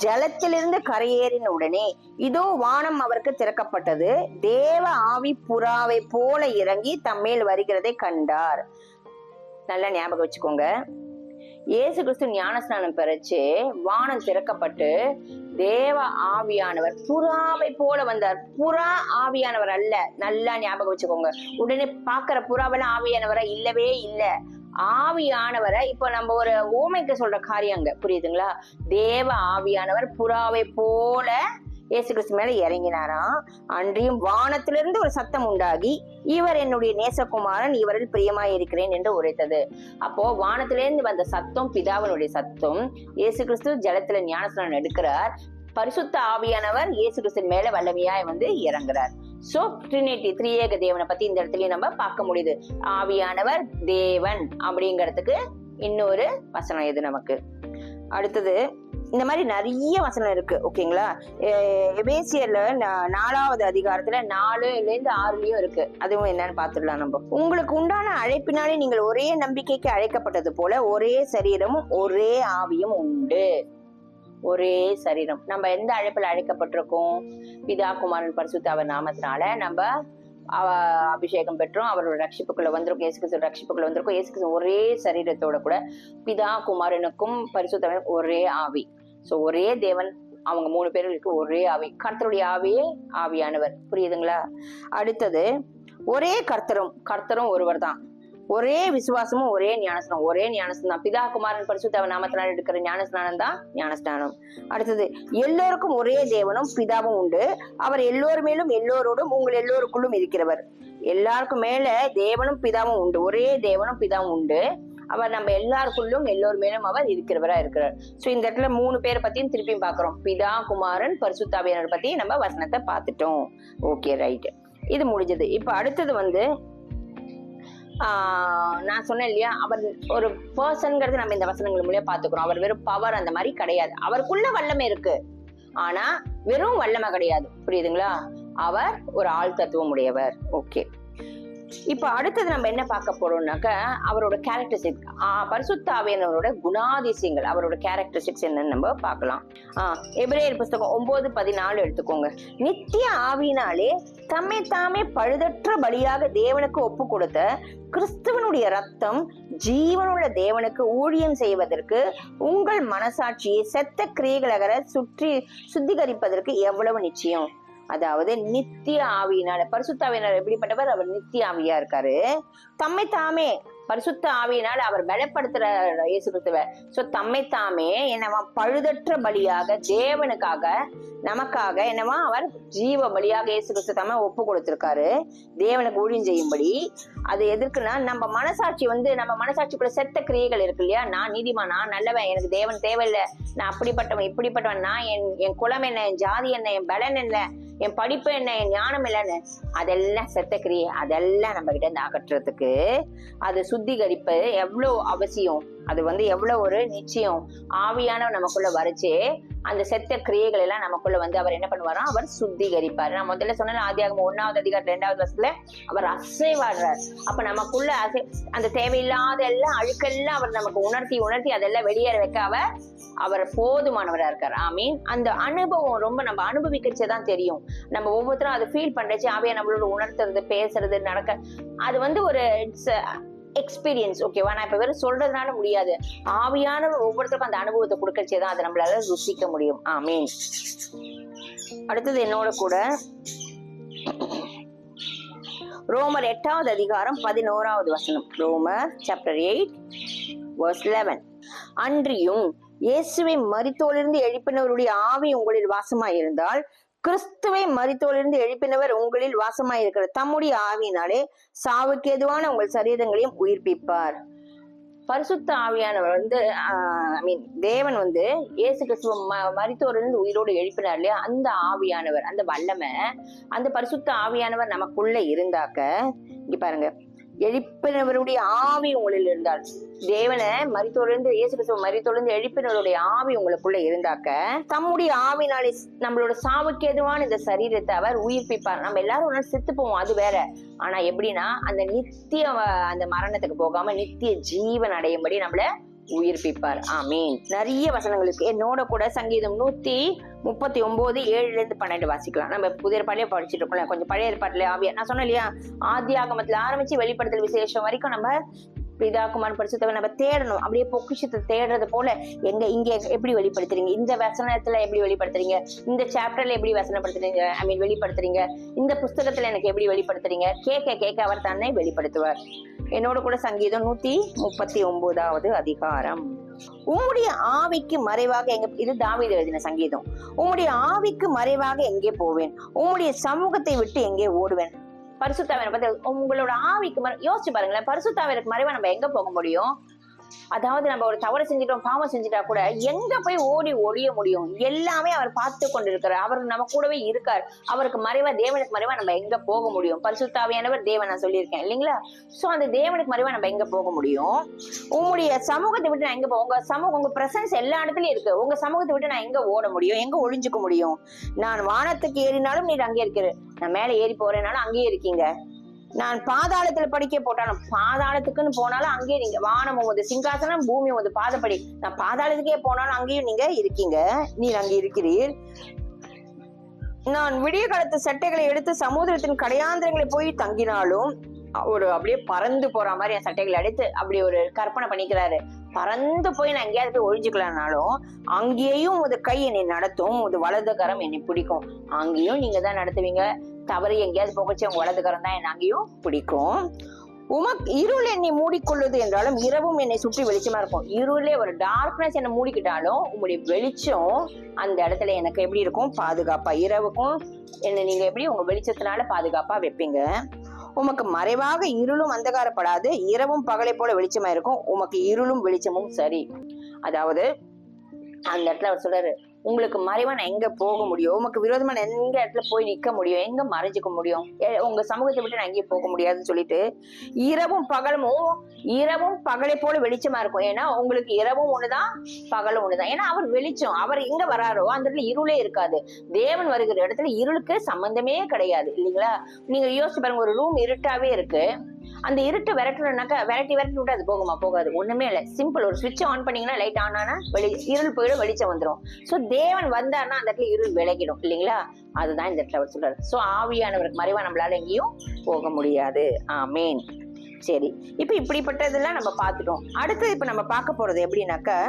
ஜலத்திலிருந்து கரையேறின உடனே இதோ வானம் அவருக்கு திறக்கப்பட்டது, தேவ ஆவி புறாவை போல இறங்கி தம்மேல் வருகிறதை கண்டார். நல்லா ஞாபகம் வச்சுக்கோங்க. இயேசு கிறிஸ்து ஞானஸ்நானம் பெறச்சு வானம் திறக்கப்பட்டு தேவ ஆவியானவர் புறாவை போல வந்தார். புறா ஆவியானவர் அல்ல. நல்லா ஞாபகம் வச்சுக்கோங்க. உடனே பாக்குற புறாவெல்லாம் ஆவியானவரா இல்லவே இல்லை. ஆவியானவரை இப்ப நம்ம ஒரு ஓமைக்கு சொல்ற காரியங்க, புரியுதுங்களா? தேவ ஆவியானவர் புறாவை போல இயேசு கிறிஸ்து மேல இறங்கினாராம். அன்றியும் வானத்திலிருந்து ஒரு சத்தம் உண்டாகி, இவர் என்னுடைய நேசகுமாரன், இவரில் பிரியமாய் இருக்கிறேன் என்று உரைத்தது. அப்போ வானத்திலிருந்து வந்த சத்தம் பிதாவினுடைய சத்தம். இயேசு கிறிஸ்து ஜலத்துல ஞானஸ்நானம் எடுக்கிறார். பரிசுத்த ஆவியானவர் இயேசு கிறிஸ்து மேல வல்லமையாய் வந்து இறங்குறார். சோ ட்ரினிட்டி, திரியேக தேவனை பத்தி இந்த இடத்துலயும் நம்ம பார்க்க முடியுது. ஆவியானவர் தேவன் அப்படிங்கிறதுக்கு இன்னொரு வசனம் இது நமக்கு. அடுத்தது இந்த மாதிரி நிறைய வசனம் இருக்கு. ஓகேங்களா? எபேசியர்ல 4வது அதிகாரத்துல 4-6 இருக்கு. அதுவும் என்னன்னு பாத்துடலாம் நம்ம. உங்களுக்கு உண்டான அழைப்பினாலே நீங்கள் ஒரே நம்பிக்கைக்கு அழைக்கப்பட்டது போல ஒரே சரீரமும் ஒரே ஆவியும் உண்டு. ஒரே சரீரம். நம்ம எந்த அழைப்புல அழைக்கப்பட்டிருக்கோம்? பிதா குமாரன் பரிசுத்த அவர் நாமத்தினால நம்ம அபிஷேகம் பெற்றோம். அவரோட ரட்சிப்புக்குள்ள வந்திருக்கும். இயேசு கிறிஸ்து ரட்சிப்புக்குள்ள வந்திருக்கும். இயேசு கிறிஸ்து ஒரே சரீரத்தோட கூட பிதா குமாரனுக்கும் பரிசுத்தவன் ஒரே ஆவி. சோ ஒரே தேவன், அவங்க 3 பேருக்கு ஒரே ஆவி. கர்த்தருடைய ஆவியே ஆவியானவர். புரியுதுங்களா? அடுத்தது ஒரே கர்த்தரும் ஒருவர் தான். ஒரே விசுவாசமும் ஒரே ஞானஸ்நானம். ஒரே ஞானஸ்நானம் தான். பிதா குமாரன் பரிசுத்த நாமத்தினால் எடுக்கிற ஞானஸ்நானம் தான் ஞானஸ்நானம். அடுத்தது எல்லோருக்கும் ஒரே தேவனும் பிதாவும் உண்டு. அவர் எல்லோரு மேலும் எல்லோரோடும் உங்கள் எல்லோருக்குள்ளும் இருக்கிறவர். எல்லாருக்கும் மேல தேவனும் பிதாவும் உண்டு. ஒரே தேவனும் பிதாவும் உண்டு. அவர் நம்ம எல்லாருக்குள்ளும் எல்லோரு மேலும் அவர் இருக்கிறவரா இருக்கிறார். சோ இந்த இடத்துல 3 பேரை பத்தியும் திருப்பியும் பாக்குறோம். பிதா குமாரன் பரிசுத்தாவியானவர் பத்தி நம்ம வசனத்தை பார்த்துட்டோம். Okay, right. இது முடிஞ்சது. இப்ப அடுத்தது வந்து நான் சொன்னேன் இல்லையா, அவர் ஒரு பர்சன்ங்கிறது நம்ம இந்த வசனங்கள் மூலியம் பாத்துக்கிறோம். அவர் வெறும் பவர் அந்த மாதிரி கிடையாது. அவருக்குள்ள வல்லமை இருக்கு, ஆனா வெறும் வல்லமை கிடையாது. புரியுதுங்களா? அவர் ஒரு ஆள் தத்துவம் உடையவர். ஓகே, இப்ப அடுத்தது நம்ம என்ன பார்க்க போறோம்னாக்க அவரோட கேரக்டரிஸ்டிக், பரிசுத்த ஆவியானவரோட குணாதிசயங்கள், அவரோட கேரக்டரிஸ்டிக்ஸ் என்னன்னு நம்ம பார்க்கலாம். எபிரேயர் புஸ்தகம் 9:14 எடுத்துக்கோங்க. நித்திய ஆவியினாலே தம்மை தாமே பழுதற்ற பலியாக தேவனுக்கு ஒப்பு கொடுத்த கிறிஸ்துவனுடைய ரத்தம் ஜீவனுள்ள தேவனுக்கு ஊழியம் செய்வதற்கு உங்கள் மனசாட்சியை செத்த கிரியைகளகர சுத்திகரிப்பதற்கு எவ்வளவு நிச்சயம். அதாவது நித்திய ஆவியினால, பரிசுத்த ஆவியினால எப்படிப்பட்டவர்? அவர் நித்திய ஆவியா இருக்காரு. தம்மை தாமே பரிசுத்த ஆவியினால் அவர் பலப்படுத்துற இயேசு கிறிஸ்துவ. சோ தம்மை தாமே என்னவா பழுதற்ற பலியாக தேவனுக்காக நமக்காக என்னவா அவர் ஜீவ பலியாக இயேசு கிறிஸ்து தம்மை ஒப்பு கொடுத்திருக்காரு தேவனுக்கு ஊழியம் செய்யும்படி. அது எதற்குன்னா நம்ம மனசாட்சி வந்து, நம்ம மனசாட்சிக்குள்ள செத்த கிரியைகள் இருக்கு இல்லையா, நான் நீதிமான், நான் நல்லவன், எனக்கு தேவன் தேவையில்லை, நான் அப்படிப்பட்டவன் இப்படிப்பட்டவன், நான் என் குலம் என்ன, என் ஜாதி என்ன, என் பலன் என்ன, என் படிப்பு என்ன, என் ஞானம் இல்லைன்னு, அதெல்லாம் செத்த கிரியை. அதெல்லாம் நம்ம கிட்ட இருந்து அகற்றுறதுக்கு அது சுத்திகரிப்பு எவ்வளவு அவசியம். அது எவ்வளவு ஒரு நிச்சயம். ஆவியானவர் நமக்குள்ள வரைச்சு அந்த செத்த கிரியைகள் எல்லாம் நமக்குள்ள அவர் என்ன பண்ணுவாராம், அவர் சுத்திகரிப்பார். நான் முதல்ல சொன்ன ஆதியாகமம் 1வது அதிகாரம் 2வது வசனத்துல அவர் அசைவாடுறார். அப்ப நமக்குள்ள அந்த தேவையில்லாத எல்லாம் அழுக்கெல்லாம் அவர் நமக்கு உணர்த்தி அதெல்லாம் வெளியேற வைக்க அவர் போதுமானவரா இருக்கார். ஆமீன். அந்த அனுபவம் ரொம்ப நம்ம அனுபவிக்கச்சதான் தெரியும். நம்ம ஒவ்வொருத்தரும் அதை ஃபீல் பண்றச்சு ஆவியா நம்மளோட உணர்த்துறது, பேசுறது, நடக்க அது ஒரு எக்ஸ்பீரியன்ஸ். ஓகேவா? நான் இப்ப வெறும் சொல்றதுனால முடியாது. ஆவியான ஒவ்வொருத்தருக்கும் அந்த அனுபவத்தை கொடுக்கச்சேதான் அதை நம்மளால ருசிக்க முடியும். ஆமீன். அடுத்தது என்னோட கூட ரோமர் 8வது அதிகாரம் 11வது வசனம். ரோமர் சாப்டர் 8 verse 11. அன்றியும் இயேசுவை மரித்தோரிலிருந்து எழுப்பினவருடைய ஆவி உங்களில் வாசமாய் இருந்தால் கிறிஸ்துவை மரித்தோரிலிருந்து எழுப்பினவர் உங்களில் வாசமாய் இருக்கிற தம்முடைய ஆவியினாலே சாவுக்கு எதுவான உங்கள் சரீரங்களையும் உயிர்ப்பிப்பார். பரிசுத்த ஆவியானவர் தேவன் இயேசு கிறிஸ்துவ மரித்தோரிலிருந்து உயிரோடு எழுப்பினார் இல்லையா, அந்த ஆவியானவர், அந்த வல்லமை, அந்த பரிசுத்த ஆவியானவர் நமக்குள்ள இருந்தாக்க, இங்க பாருங்க, எழுப்பினவருடைய ஆவி உங்களில் இருந்தால், தேவனை மரித்தோரிலிருந்து இயேசு கிறிஸ்துவ மரித்தோரிலிருந்து எழுப்பினவருடைய ஆவி உங்களுக்குள்ள இருந்தாக்க தம்முடைய ஆவினாலே நம்மளோட சாவுக்கு எதுவான இந்த சரீரத்தை அவர் உயிர்ப்பிப்பார். நம்ம எல்லாரும் செத்து போவோம், அது வேற. ஆனா எப்படின்னா அந்த நித்திய அந்த மரணத்துக்கு போகாம நித்திய ஜீவன் அடையும்படி நம்மள உயிர்ப்பிப்பார். ஆமீன். நிறைய வசனங்களுக்கு என்னோட கூட சங்கீதம் 139 7-12 வாசிக்கலாம். நம்ம புதிய பழைய படிச்சுட்டு இருக்கோம், கொஞ்சம் பழைய ஏற்பாட்டுல ஆவியா நான் சொன்னேன் இல்லையா, ஆதியாகமத்துல ஆரம்பிச்சு வெளிப்படுத்தல் விசேஷம் வரைக்கும் நம்ம பிதா குமாரன் பரிசுத்தவை நம்ம தேடணும். அப்படியே பொக்கிஷத்தை தேடுறது போல இங்க எப்படி வெளிப்படுத்துறீங்க, இந்த வசனத்துல எப்படி வெளிப்படுத்துறீங்க, இந்த சாப்டர்ல எப்படி வசனப்படுத்துறீங்க, வெளிப்படுத்துறீங்க, இந்த புஸ்தகத்துல எனக்கு எப்படி வெளிப்படுத்துறீங்க, கேட்க அவர் தன்னை வெளிப்படுத்துவார். என்னோட கூட சங்கீதம் 139வது அதிகாரம். உம்முடைய ஆவிக்கு மறைவாக இது தாவீது எழுதின சங்கீதம். உம்முடைய ஆவிக்கு மறைவாக எங்கே போவேன், உம்முடைய சமூகத்தை விட்டு எங்கே ஓடுவேன். பரிசுத்தாவியரை பத்தி உங்களோட ஆவிக்கு யோசிச்சு பாருங்களேன். பரிசுத்தாவியருக்கு மறைவா நம்ம எங்க போக முடியும்? அதாவது நம்ம ஒரு தவறு செஞ்சிட்டோம், பாவம் செஞ்சுட்டா கூட எங்க போய் ஓடி ஒழிய முடியும்? எல்லாமே அவர் பார்த்து கொண்டு இருக்கிறார், அவர் நம்ம கூடவே இருக்கார். அவருக்கு மறைவா, தேவனுக்கு மறைவா நம்ம எங்க போக முடியும்? பரிசுத்தாவியானவர் தேவன், நான் சொல்லியிருக்கேன் இல்லைங்களா? சோ அந்த தேவனுக்கு மறைவா நம்ம எங்க போக முடியும்? உங்களுடைய சமூகத்தை விட்டு நான் எங்க உங்க சமூகம், உங்க பிரசன்ஸ் எல்லா இடத்துலயும் இருக்கு. உங்க சமூகத்தை விட்டு நான் எங்க ஓட முடியும், எங்க ஒளிஞ்சுக்க முடியும்? நான் வானத்துக்கு ஏறினாலும் நீர் அங்கே இருக்கிற, நான் மேல ஏறி போறேனாலும் அங்கேயே இருக்கீங்க. நான் பாதாளத்துல படிக்க போட்டாலும் பாதாளத்துக்குன்னு போனாலும் அங்கேயே நீங்க, வானம் உமது சிங்காசனம், பூமி உமது பாதப்படி, நான் பாதாளத்துக்கே போனாலும் அங்கேயும் நீங்க இருக்கீங்க, நீர் அங்கே இருக்கிறீர். நான் விடிய காலத்து சட்டைகளை எடுத்து சமுதிரத்தின் கடையாந்திரங்களை போய் தங்கினாலும், ஒரு அப்படியே பறந்து போற மாதிரி என் சட்டைகளை எடுத்து அப்படி ஒரு கற்பனை பண்ணிக்கிறாரு. பறந்து போய் நான் எங்கேயாவது போய் ஒழிஞ்சுக்கலாம்னாலும் அங்கேயும் உமது கை என்னை நடத்தும், உமது வலது கரம் என்னை பிடிக்கும். அங்கேயும் நீங்க தான் நடத்துவீங்க. தவறு எங்கேயாவது போகச்சு உங்க வலது கரம் தான் என்ன அங்கேயும் பிடிக்கும். இருள் என்னை மூடிக்கொள்ளுது என்றாலும் இரவும் என்னை சுற்றி வெளிச்சமா இருக்கும். இருளே ஒரு டார்க்னஸ் என்னை மூடிக்கிட்டாலும் உங்களுடைய வெளிச்சம் அந்த இடத்துல எனக்கு எப்படி இருக்கும்? பாதுகாப்பா. இரவுக்கும் என்ன நீங்க எப்படி உங்க வெளிச்சத்தினால பாதுகாப்பா வைப்பீங்க. உமக்கு மறைவாக இருளும் அந்தகாரப்படாது, இரவும் பகலை போல வெளிச்சமா இருக்கும். உமக்கு இருளும் வெளிச்சமும் சரி. அதாவது அந்த இடத்துல அவர் சொல்றாரு, உங்களுக்கு மறைவா நான் எங்க போக முடியும்? உமக்கு விரோதமா நான் எங்க இடத்துல போய் நிக்க முடியும்? எங்க மறைஞ்சிக்க முடியும்? உங்க சமூகத்தை விட்டு நான் எங்கேயும் போக முடியாதுன்னு சொல்லிட்டு இரவும் பகலை போல வெளிச்சமா இருக்கும். ஏன்னா உங்களுக்கு இரவும் ஒண்ணுதான், பகலும் ஒண்ணுதான். ஏன்னா அவர் வெளிச்சம். அவர் எங்க வராரோ அந்த இடத்துல இருளே இருக்காது. தேவன் வருகிற இடத்துல இருளுக்கு சம்பந்தமே கிடையாது இல்லைங்களா? நீங்க யோசிச்சு பாருங்க, ஒரு ரூம் இருட்டாவே இருக்கு, அந்த இருட்டு விரட்டணும்னாக்கா விரட்டி விட்டு அது போகுமா? போகாது. ஒண்ணுமே இல்லை. சிம்பிள். ஒரு சுவிட்ச் ஆன் பண்ணீங்கன்னா லைட் ஆன் ஆனா இருள் போயிடும், வெளிச்சம் வந்துடும். சோ தேவன் வந்தாருன்னா அந்த இடத்துல இருள் விலகிடும் இல்லைங்களா? அதுதான் இந்த இடத்துல அவர் சொல்றாரு. சோ ஆவியானவருக்கு மறைவா நம்மளால எங்கேயும் போக முடியாது. ஆமீன். சரி, இப்ப இப்படிப்பட்டதெல்லாம் நம்ம பார்த்துட்டோம். அடுத்து இப்ப நம்ம பார்க்க போறது எப்படின்னாக்க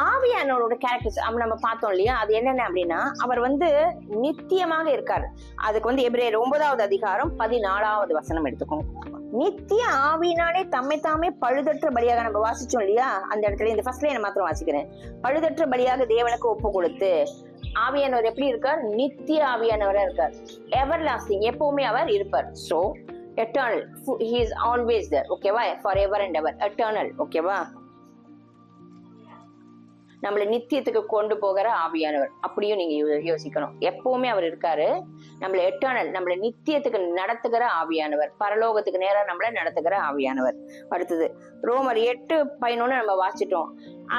ஆவியானவரோட கேரக்டர்ஸ் நம்ம பார்த்தோம் இல்லையா? அது என்னென்ன அப்படின்னா அவர் நித்தியமாக இருக்காரு. அதுக்கு எபிரேயர் 9வது அதிகாரம் 14வது வசனம் எடுத்துக்கோங்க. நித்திய ஆவியினாலே தம்மை தாமே பழுதற்ற பலியாக நம்ம வாசிச்சோம் இல்லையா? அந்த இடத்துல இந்த ஃபர்ஸ்ட்ல நான் மாத்திரம் வாசிக்கிறேன். பழுதற்ற பலியாக தேவனுக்கு ஒப்பு கொடுத்து. ஆவியானவர் எப்படி இருக்கார்? நித்திய ஆவியானவரா இருக்கார். எவர் லாஸ்டிங், எப்பவுமே அவர் இருப்பார். So eternal, he is always there. ஓகேவா? forever and ever, eternal. ஓகேவா? நம்மள நித்தியத்துக்கு கொண்டு போகிற ஆவியானவர். அப்படியும் நீங்க யோசிக்கணும். எப்பவுமே அவர் இருக்காரு. நம்மள எட்டர்னல், நம்மள நித்தியத்துக்கு நடத்துகிற ஆவியானவர், பரலோகத்துக்கு நேரம் நம்மள நடத்துகிற ஆவியானவர். அடுத்தது ரோமர் 8:11 நம்ம வாசிட்டோம்.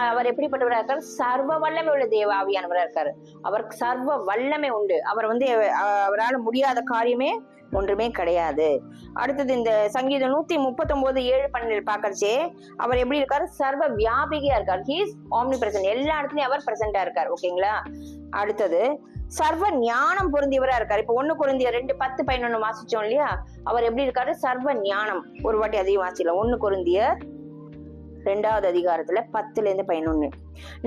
அவர் எப்படிப்பட்டவரா இருக்காரு? சர்வ வல்லமை உள்ள தேவ ஆவியானவரா இருக்காரு. அவருக்கு சர்வ வல்லமை உண்டு. அவர் அவரால் முடியாத காரியமே ஒன்றுமே கிடையாது. அடுத்தது இந்த சங்கீதம் 139:7-12 பாக்கறச்சே அவர் எப்படி இருக்காரு? சர்வ வியாபிகையா இருக்காரு. He is omnipresent. எல்லா இடத்துலயும் அவர் பிரசன்டா இருக்காரு. ஓகேங்களா? அடுத்தது சர்வ ஞானம் பொருந்தியவரா இருக்காரு. இப்ப 1 கொரிந்தியர் 2:10-11 வாசிச்சோம் இல்லையா? அவர் எப்படி இருக்காரு? சர்வ ஞானம். ஒரு வாட்டி அதையும் வாசிக்கலாம். 1 கொரிந்தியர் 2:10-11.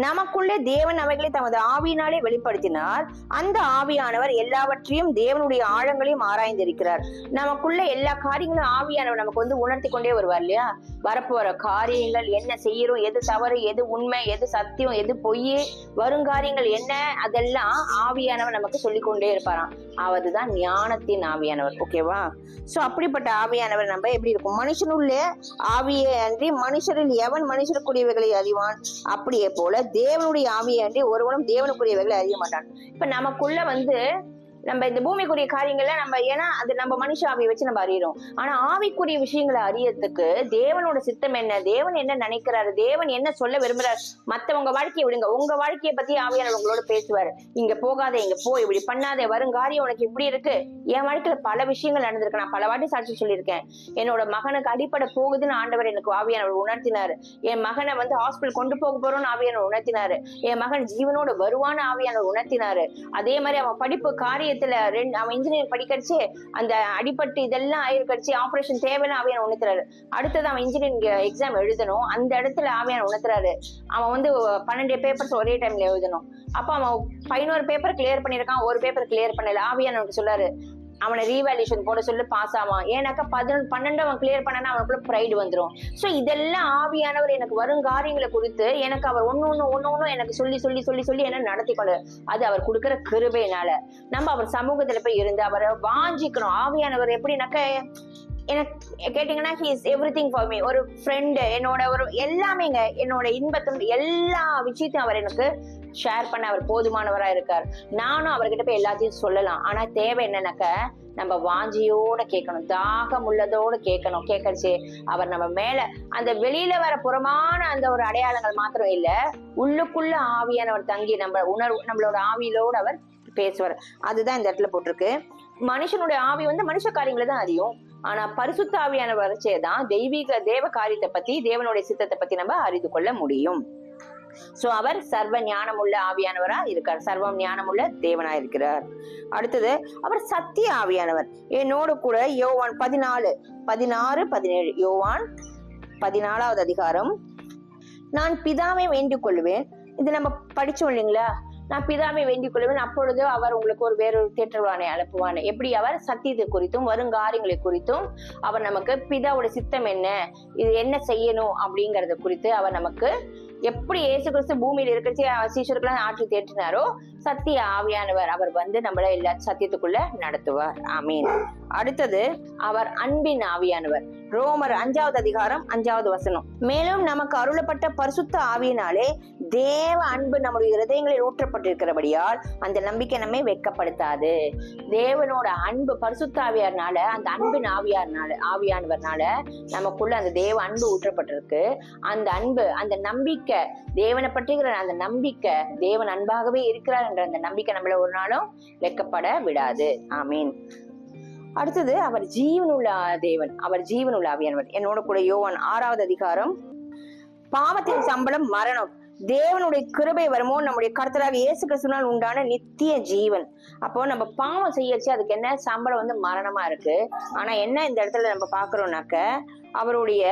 நமக்குள்ளே தேவன் அவைகளை தமது ஆவியினாலே வெளிப்படுத்தினார். அந்த ஆவியானவர் எல்லாவற்றையும் தேவனுடைய ஆழங்களையும் ஆராய்ந்திருக்கிறார். நமக்குள்ள எல்லா காரியங்களும் ஆவியானவர் நமக்கு உணர்த்தி கொண்டே வருவார் இல்லையா? வரப்போற காரியங்கள் என்ன செய்யறோம், எது தவறு, எது உண்மை, எது சத்தியம், எது பொய், வருங்காரியங்கள் என்ன, அதெல்லாம் ஆவியானவர் நமக்கு சொல்லிக்கொண்டே இருப்பாராம். அவர்தான் ஞானத்தின் ஆவியானவர். ஓகேவா? சோ அப்படிப்பட்ட ஆவியானவர் நம்ம எப்படி இருக்கும்? மனுஷனுள்ளே ஆவியே அன்றி மனுஷரில் எவன் மனுஷருக்குரியவைகளை அறிவான்? அப்படியே போல தேவனுடைய ஆவியை அன்றி ஒருவனும் தேவனுக்குரியவைகளை அறிய மாட்டான். இப்ப நமக்குள்ள நம்ம இந்த பூமிக்குரிய காரியங்களை ஏன்னா அது நம்ம மனுஷ ஆவியை வச்சு நம்ம அறியறோம். ஆனா ஆவிக்குரிய விஷயங்களை அறியறதுக்கு தேவனோட சித்தம் என்ன, தேவன் என்ன நினைக்கிறாரு, தேவன் என்ன சொல்ல விரும்புறாரு. மத்தவங்க வாழ்க்கையை விடுங்க, உங்க வாழ்க்கையை பத்தி ஆவியானவர் உங்களோட பேசுவாரு. இங்க போகாத, இங்க போ, இப்படி பண்ணாத, வருங்காரியம் உனக்கு இப்படி இருக்கு. என் வாழ்க்கையில பல விஷயங்கள் நடந்திருக்கு. நான் பல வாட்டி சாட்சி சொல்லியிருக்கேன். என்னோட மகனுக்கு அடிப்படை போகுதுன்னு ஆண்டவர் எனக்கு ஆவியானவர் உணர்த்தினாரு. என் மகனை ஹாஸ்பிட்டல் கொண்டு போக போறோம்னு ஆவியானவர் உணர்த்தினாரு. என் மகன் ஜீவனோட வருவான்னு ஆவியானவர் உணர்த்தினாரு. அதே மாதிரி அவன் படிப்பு காரியத்துல அவன் இன்ஜினியரிங் படிக்கடிச்சு அந்த அடிப்பட்டு இதெல்லாம் ஆயிருக்கடிச்சு ஆபரேஷன் தேவைன்னு ஆவியான உணர்த்துறாரு. அடுத்தது அவன் இன்ஜினியரிங் எக்ஸாம் எழுதணும். அந்த இடத்துல ஆவியான உணர்த்துறாரு. அவன் 12 பேப்பர்ஸ் ஒரே டைம்ல எழுதணும். அப்ப அவன் 11 பேப்பர் கிளியர் பண்ணிருக்கான், ஒரு பேப்பர் கிளியர் பண்ணல. ஆவியான சொல்லாரு அவனை ரீவேல்யூஷன் போட சொல்லி பாஸ் ஆவான். ஏன்னாக்கா 12 அவன் கிளியர் பண்ணனா அவனுக்குள்ள ப்ரைடு வந்துடும். சோ இதெல்லாம் ஆவியானவர் எனக்கு வருங்காரியங்களை குறித்து எனக்கு அவர் ஒன்னு எனக்கு சொல்லி சொல்லி சொல்லி சொல்லி என்ன நடத்தி கொண்டு, அது அவர் கொடுக்கிற கிருபையினால நம்ம அவர் சமூகத்துல போய் இருந்து அவரை வாஞ்சிக்கணும். ஆவியானவர் எப்படின்னாக்க எனக்கு கேட்டீங்கன்னா he is everything for me. ஒரு ஃப்ரெண்டு, என்னோட எல்லாமேங்க, என்னோட இன்பத்தின் எல்லா விஷயத்தையும் அவர் எனக்கு ஷேர் பண்ண அவர் போதுமானவரா இருக்கார். நானும் அவர்கிட்ட போய் எல்லாத்தையும் சொல்லலாம். ஆனா தேவை என்னன்னாக்க நம்ம வாஞ்சியோட கேட்கணும், தாகம் உள்ளதோடு கேட்கணும். கேட்கறச்சு அவர் நம்ம மேல அந்த வெளியில வர புறமான அந்த ஒரு அடையாளங்கள் மாத்திரம் இல்ல, உள்ளுக்குள்ள ஆவியானவர் தங்கி நம்மளோட ஆவியிலோடு அவர் பேசுவார். அதுதான் இந்த இடத்துல போட்டிருக்கு. மனுஷனுடைய ஆவி மனுஷ காரியங்களை தான் அறியும். ஆனா பரிசுத்த ஆவியானவர் வச்சேதான் தேவ காரியத்தை பத்தி, தேவனுடைய சித்தத்தை பத்தி நம்ம அறிந்து கொள்ள முடியும். சோ அவர் சர்வ ஞானமுள்ள ஆவியானவரா இருக்கார். சர்வம் ஞானமுள்ள தேவனா இருக்கிறார். அடுத்தது அவர் சத்திய ஆவியானவர். என்னோடு கூட யோவான் 14:16-17. யோவான் 14வது அதிகாரம். நான் பிதாவை வேண்டிக் கொள்வேன். இது நம்ம படிச்சோம் இல்லைங்களா? நான் பிதாவை வேண்டிக் கொள்வேன், அப்பொழுது அவர் உங்களுக்கு ஒரு வேறொரு தேற்றவானை அனுப்புவான். எப்படி? அவர் சத்தியத்தை குறித்தும் வருங்காரியங்களை குறித்தும் அவர் நமக்கு பிதாவோட சித்தம் என்ன, இது என்ன செய்யணும் அப்படிங்கறத குறித்து அவர் நமக்கு எப்படி இயேசு கிறிஸ்து பூமியில இருக்கிறச்சு சீஷர்களாம் ஆற்றி தேற்றினாரோ சத்திய ஆவியானவர் அவர் நம்மள எல்லா சத்தியத்துக்குள்ள நடத்துவார். ஆமீன். அடுத்தது அவர் அன்பின் ஆவியானவர். ரோமர் 5வது அதிகாரம் 5வது வசனம். மேலும் நமக்கு அருளப்பட்ட பரிசுத்த ஆவியினாலே தேவ அன்பு நம்முடைய இருதயங்களில் ஊற்றப்பட்டிருக்கிறபடியால் அந்த நம்பிக்கை நம்மை வெட்கப்படுத்தாது. தேவனோட அன்பு பரிசுத்த ஆவியார்னால, அந்த அன்பின் ஆவியானவர்னால நமக்குள்ள அந்த தேவ அன்பு ஊற்றப்பட்டிருக்கு. அந்த அன்பு, அந்த நம்பிக்கை, தேவனை பற்றிங்கிற அந்த நம்பிக்கை, தேவன் அன்பாகவே இருக்கிறார் என்ற அந்த நம்பிக்கை நம்மள ஒரு நாளும் வெட்கப்பட விடாது. ஆமீன். அடுத்தது அவர் ஜீவனுள்ள தேவன், அவர் ஜீவனுள்ள ஆவியானவர். என்னோட கூட யோவான் 6வது அதிகாரம். பாவத்தின் சம்பளம் மரணம், தேவனுடைய கிருபை வருமோ நம்முடைய கர்த்தராக இயேசு கிறிஸ்துவினால் உண்டான நித்திய ஜீவன். அப்போ நம்ம பாவம் செய்யச்சு அதுக்கு என்ன சம்பளம் மரணமா இருக்கு. ஆனா என்ன இந்த இடத்துல நம்ம பாக்குறோம்னாக்க அவருடைய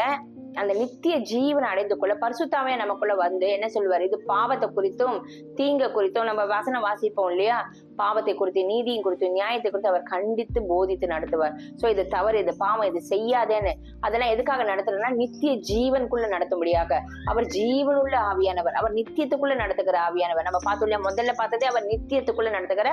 அந்த நித்திய ஜீவனை அடைந்து கொள்ள பரிசுத்தாவே நமக்குள்ள என்ன சொல்லுவார்? இது பாவத்தை குறித்தும் தீங்க குறித்தும் நம்ம வசனம் வாசிப்போம் இல்லையா? பாவத்தை குறித்து, நீதியும் குறித்து, நியாயத்தை குறித்து அவர் கண்டித்து போதித்து நடத்துவார். சோ இது தவறு, இது பாவம், இது செய்யாதேன்னு அதெல்லாம் எதுக்காக நடத்துறதுன்னா நித்திய ஜீவனுக்குள்ள நடத்தும்படியாக. அவர் ஜீவனுள்ள ஆவியானவர், அவர் நித்தியத்துக்குள்ள நடத்துகிற ஆவியானவர். நம்ம பார்த்தோம் இல்லையா? முதல்ல பார்த்ததே அவர் நித்தியத்துக்குள்ள நடத்துகிற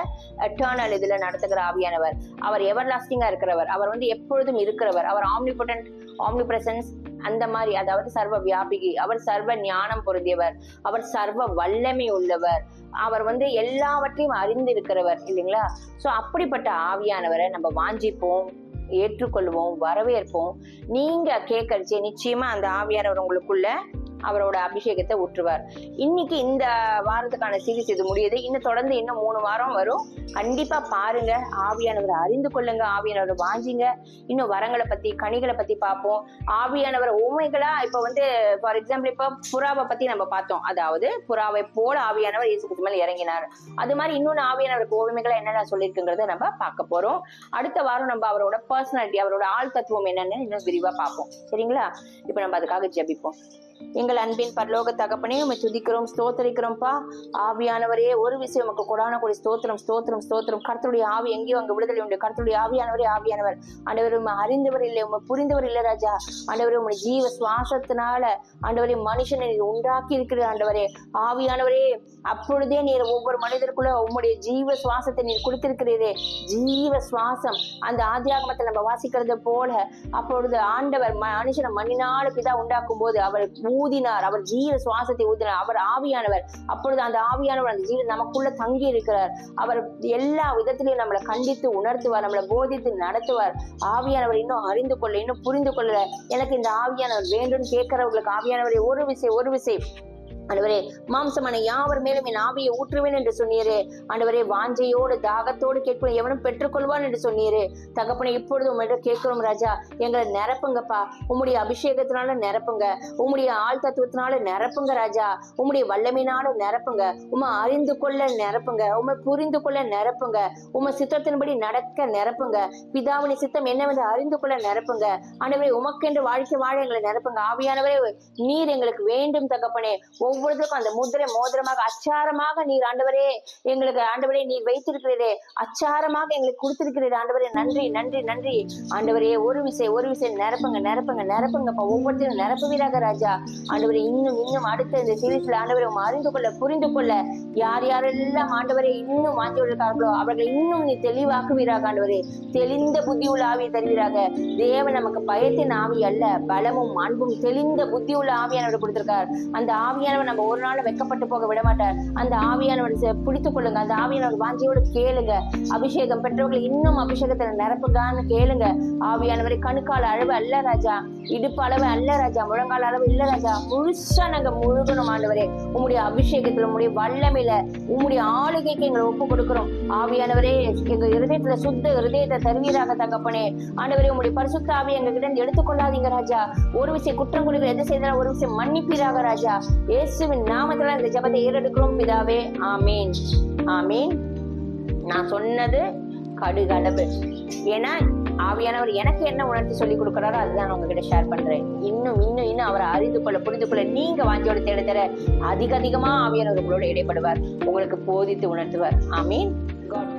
எட்டர்னல் இதுல நடத்துகிற ஆவியானவர். அவர் எவர் லாஸ்டிங்கா இருக்கிறவர், அவர் எப்பொழுதும் இருக்கிறவர். அவர் ஆம்னிபொட்டன்ட், ஆம்னிபிரசன்ஸ், அந்த மாதிரி, அதாவது சர்வ வியாபிகி, அவர் சர்வ ஞானம் பொருந்தியவர், அவர் சர்வ வல்லமை உள்ளவர், அவர் எல்லாவற்றையும் அறிந்திருக்கிறவர் இல்லைங்களா? சோ அப்படிப்பட்ட ஆவியானவரை நம்ம வாஞ்சிப்போம், ஏற்றுக்கொள்வோம், வரவேற்போம். நீங்க கேட்கறச்சு நிச்சயமா அந்த ஆவியானவர் உங்களுக்குள்ள அவரோட அபிஷேகத்தை ஊற்றுவார். இன்னைக்கு இந்த வாரத்துக்கான சீரிஸ் இது முடியுது. இன்னும் தொடர்ந்து இன்னும் 3 வாரம் வரும். கண்டிப்பா பாருங்க, ஆவியானவரை அறிந்து கொள்ளுங்க, ஆவியானவரை வாஞ்சிங்க. இன்னும் வரங்களை பத்தி, கனிகளை பத்தி பார்ப்போம். ஆவியானவர் உண்மைகளா இப்ப ஃபார் எக்ஸாம்பிள் இப்ப புறாவை பத்தி நம்ம பார்த்தோம். அதாவது புறாவை போல ஆவியானவர் இயேசு கிறிஸ்து மேல இறங்கினார். அது மாதிரி இன்னொன்னு ஆவியானவருக்கு உண்மைகளா என்னென்ன சொல்லியிருக்குங்கிறத நம்ம பார்க்க போறோம். அடுத்த வாரம் நம்ம அவரோட பர்சனாலிட்டி, அவரோட ஆள் தத்துவம் என்னன்னு இன்னும் விரிவா பார்ப்போம். சரிங்களா? இப்ப நம்ம அதுக்காக ஜெபிப்போம். எங்கள் அன்பின் பரலோக தகப்பனே, உம்மை துதிக்கிறோம், ஸ்தோத்தரிக்கிறோம்ப்பா. ஆவியானவரே, ஒரு விஷயம் உமக்கு கொடான கொடி ஸ்தோத்திரம், ஸ்தோத்திரம், ஸ்தோத்திரம். கர்த்தருடைய ஆவி எங்கேயோ அங்க விடுதலை உண்டு. கர்த்தருடைய ஆவியானவரே, ஆவியானவர் ஆண்டவர் உம்மை அறிந்தவர் இல்லை, உம்மை புரிந்தவர் இல்லை ராஜா. ஆண்டவரே, உம்முடைய ஜீவ சுவாசத்தினால ஆண்டவரே மனுஷனை உண்டாக்கி இருக்கிற ஆண்டவரே. ஆவியானவரே, அப்பொழுதே நீர் ஒவ்வொரு மனிதருக்குள்ள உம்முடைய ஜீவ சுவாசத்தை நீர் கொடுத்திருக்கிறீரே. ஜீவ சுவாசம் அந்த ஆதியாகமத்தில் நம்ம வாசிக்கிறது போல அப்பொழுது ஆண்டவர் மனுஷனை மண்ணினால பிதா உண்டாக்கும் போது அவர் ஊதினார், அவர் ஜீவ சுவாசத்தை ஊதினார், அவர் ஆவியானவர். அப்பொழுது அந்த ஆவியானவர் அந்த ஜீவன் நமக்குள்ள தங்கி இருக்கிறார். அவர் எல்லா விதத்திலையும் நம்மளை கண்டித்து உணர்த்துவார், நம்மளை போதித்து நடத்துவார். ஆவியானவர் இன்னும் அறிந்து கொள்ள, இன்னும் புரிந்து கொள்ள எனக்கு இந்த ஆவியானவர் வேண்டும் கேட்கிறவர்களுக்கு ஆவியானவரை ஒரு விசை ஆண்டவரே, மாம்சமான யாவர் மேலும் என் ஆவியை ஊற்றுவேன் என்று சொன்னீரே. ஆண்டவரே, வாஞ்சையோடு தாகத்தோடு கேட்போம், எவனும் பெற்றுக்கொள்வான் என்று சொன்னீரே. தகப்பனை, இப்பொழுது உங்களிடம் கேட்கிறோம் ராஜா, எங்களை நிரப்புங்கப்பா. உம்முடைய அபிஷேகத்தினால நிரப்புங்க, உம்முடைய ஆள் தத்துவத்தினால நிரப்புங்க ராஜா. உம்முடைய வல்லமையினால நிரப்புங்க, உம்மை அறிந்து கொள்ள நிரப்புங்க, உம்மை புரிந்து கொள்ள நிரப்புங்க, உம்மை சித்தத்தின்படி நடக்க நிரப்புங்க. பிதாவின் சித்தம் என்னவென்று அறிந்து கொள்ள நிரப்புங்க. ஆண்டவரே, உமக்கென்று வாழ்க்கை வாழ எங்களை நிரப்புங்க. ஆவியானவரே, நீர் எங்களுக்கு வேண்டும் தகப்பனே. ஒவ்வொருத்தருக்கும் அந்த முத்திரை மோதிரமாக அச்சாரமாக நீர் ஆண்டவரே எங்களுக்கு ஆண்டவரே நீர் வைத்திருக்கிறீரே, அச்சாரமாக எங்களுக்கு கொடுத்திருக்கிறீர் ஆண்டவரே. நன்றி நன்றி நன்றி ஆண்டவரே. ஒரு விசை நிரப்புங்கப்பா. ஒவ்வொருத்தரும் நிரப்புவீராக ராஜா. ஆண்டவரே, இன்னும் அடுத்த இந்த சீரீஸ்ல ஆண்டவரை அறிந்து கொள்ள, புரிந்து கொள்ள யார் யாரெல்லாம் ஆண்டவரே இன்னும் வாங்கி இருக்கார்களோ அவர்கள் இன்னும் நீ தெளிவாக்குவீராக ஆண்டவரே. தெளிந்த புத்தி உள்ள ஆவியை தருவீராக. தேவன் நமக்கு பயத்தின் ஆவி அல்ல, பலமும் அன்பும் தெளிந்த புத்தி உள்ள ஆவியானவர் கொடுத்திருக்கார். அந்த ஆவியானவர் நம்ம ஒரு நாள் வெக்கப்பட்டு போக விட மாட்டார். அந்த ஆவியானவர் பிடித்துக் கொள்ளுங்க, அந்த ஆவியானவர் வாஞ்சியோடு கேளுங்க. அபிஷேகம் பெற்றவர்கள் இன்னும் அபிஷேகத்துல நிரப்புகான்னு கேளுங்க. ஆவியானவரை கணுக்கால அளவு அல்ல ராஜா, இடுப்பு அளவு அல்ல ராஜா, முழங்கால அளவு இல்ல ராஜா. முழுசா நாங்க முழுகணும் ஆண்டவரே. உம்முடைய அபிஷேகத்துல, உம்முடைய வல்லமையில, உம்முடைய ஆளுகைக்கு எங்களை ஒப்பு கொடுக்கிறோம். ஆவியானவரே, எங்க இருதயத்துல சுத்த இருதயத்தை தருவீராக தகப்பனே. ஆண்டவரே, உம்முடைய பரிசுத்த ஆவி எங்க கிட்ட எடுத்துக்கொள்ளாதீங்க ராஜா. ஒரு விஷயம் குற்றம் குறைகள் எது செய்தாலும் ஒரு விஷயம் மன்னிப்பீராக ராஜா. இயேசுவின் நாமத்துல இந்த ஜெபத்தை ஏறெடுக்கிறோம் பிதாவே. ஆமீன் ஆமீன். நான் சொன்னது கடுகளவு. ஏன்னா ஆவியானவர் எனக்கு என்ன உணர்த்தி சொல்லி கொடுக்கிறாரோ அதுதான் உங்ககிட்ட ஷேர் பண்றேன். இன்னும் அவரை அறிந்து கொள்ள, புரிந்து கொள்ள நீங்க வாஞ்சோட தேட அதிகமா ஆவியானவர் உங்களோட இடைப்படுவார், உங்களுக்கு போதித்து உணர்த்துவார். ஆமீன். காட்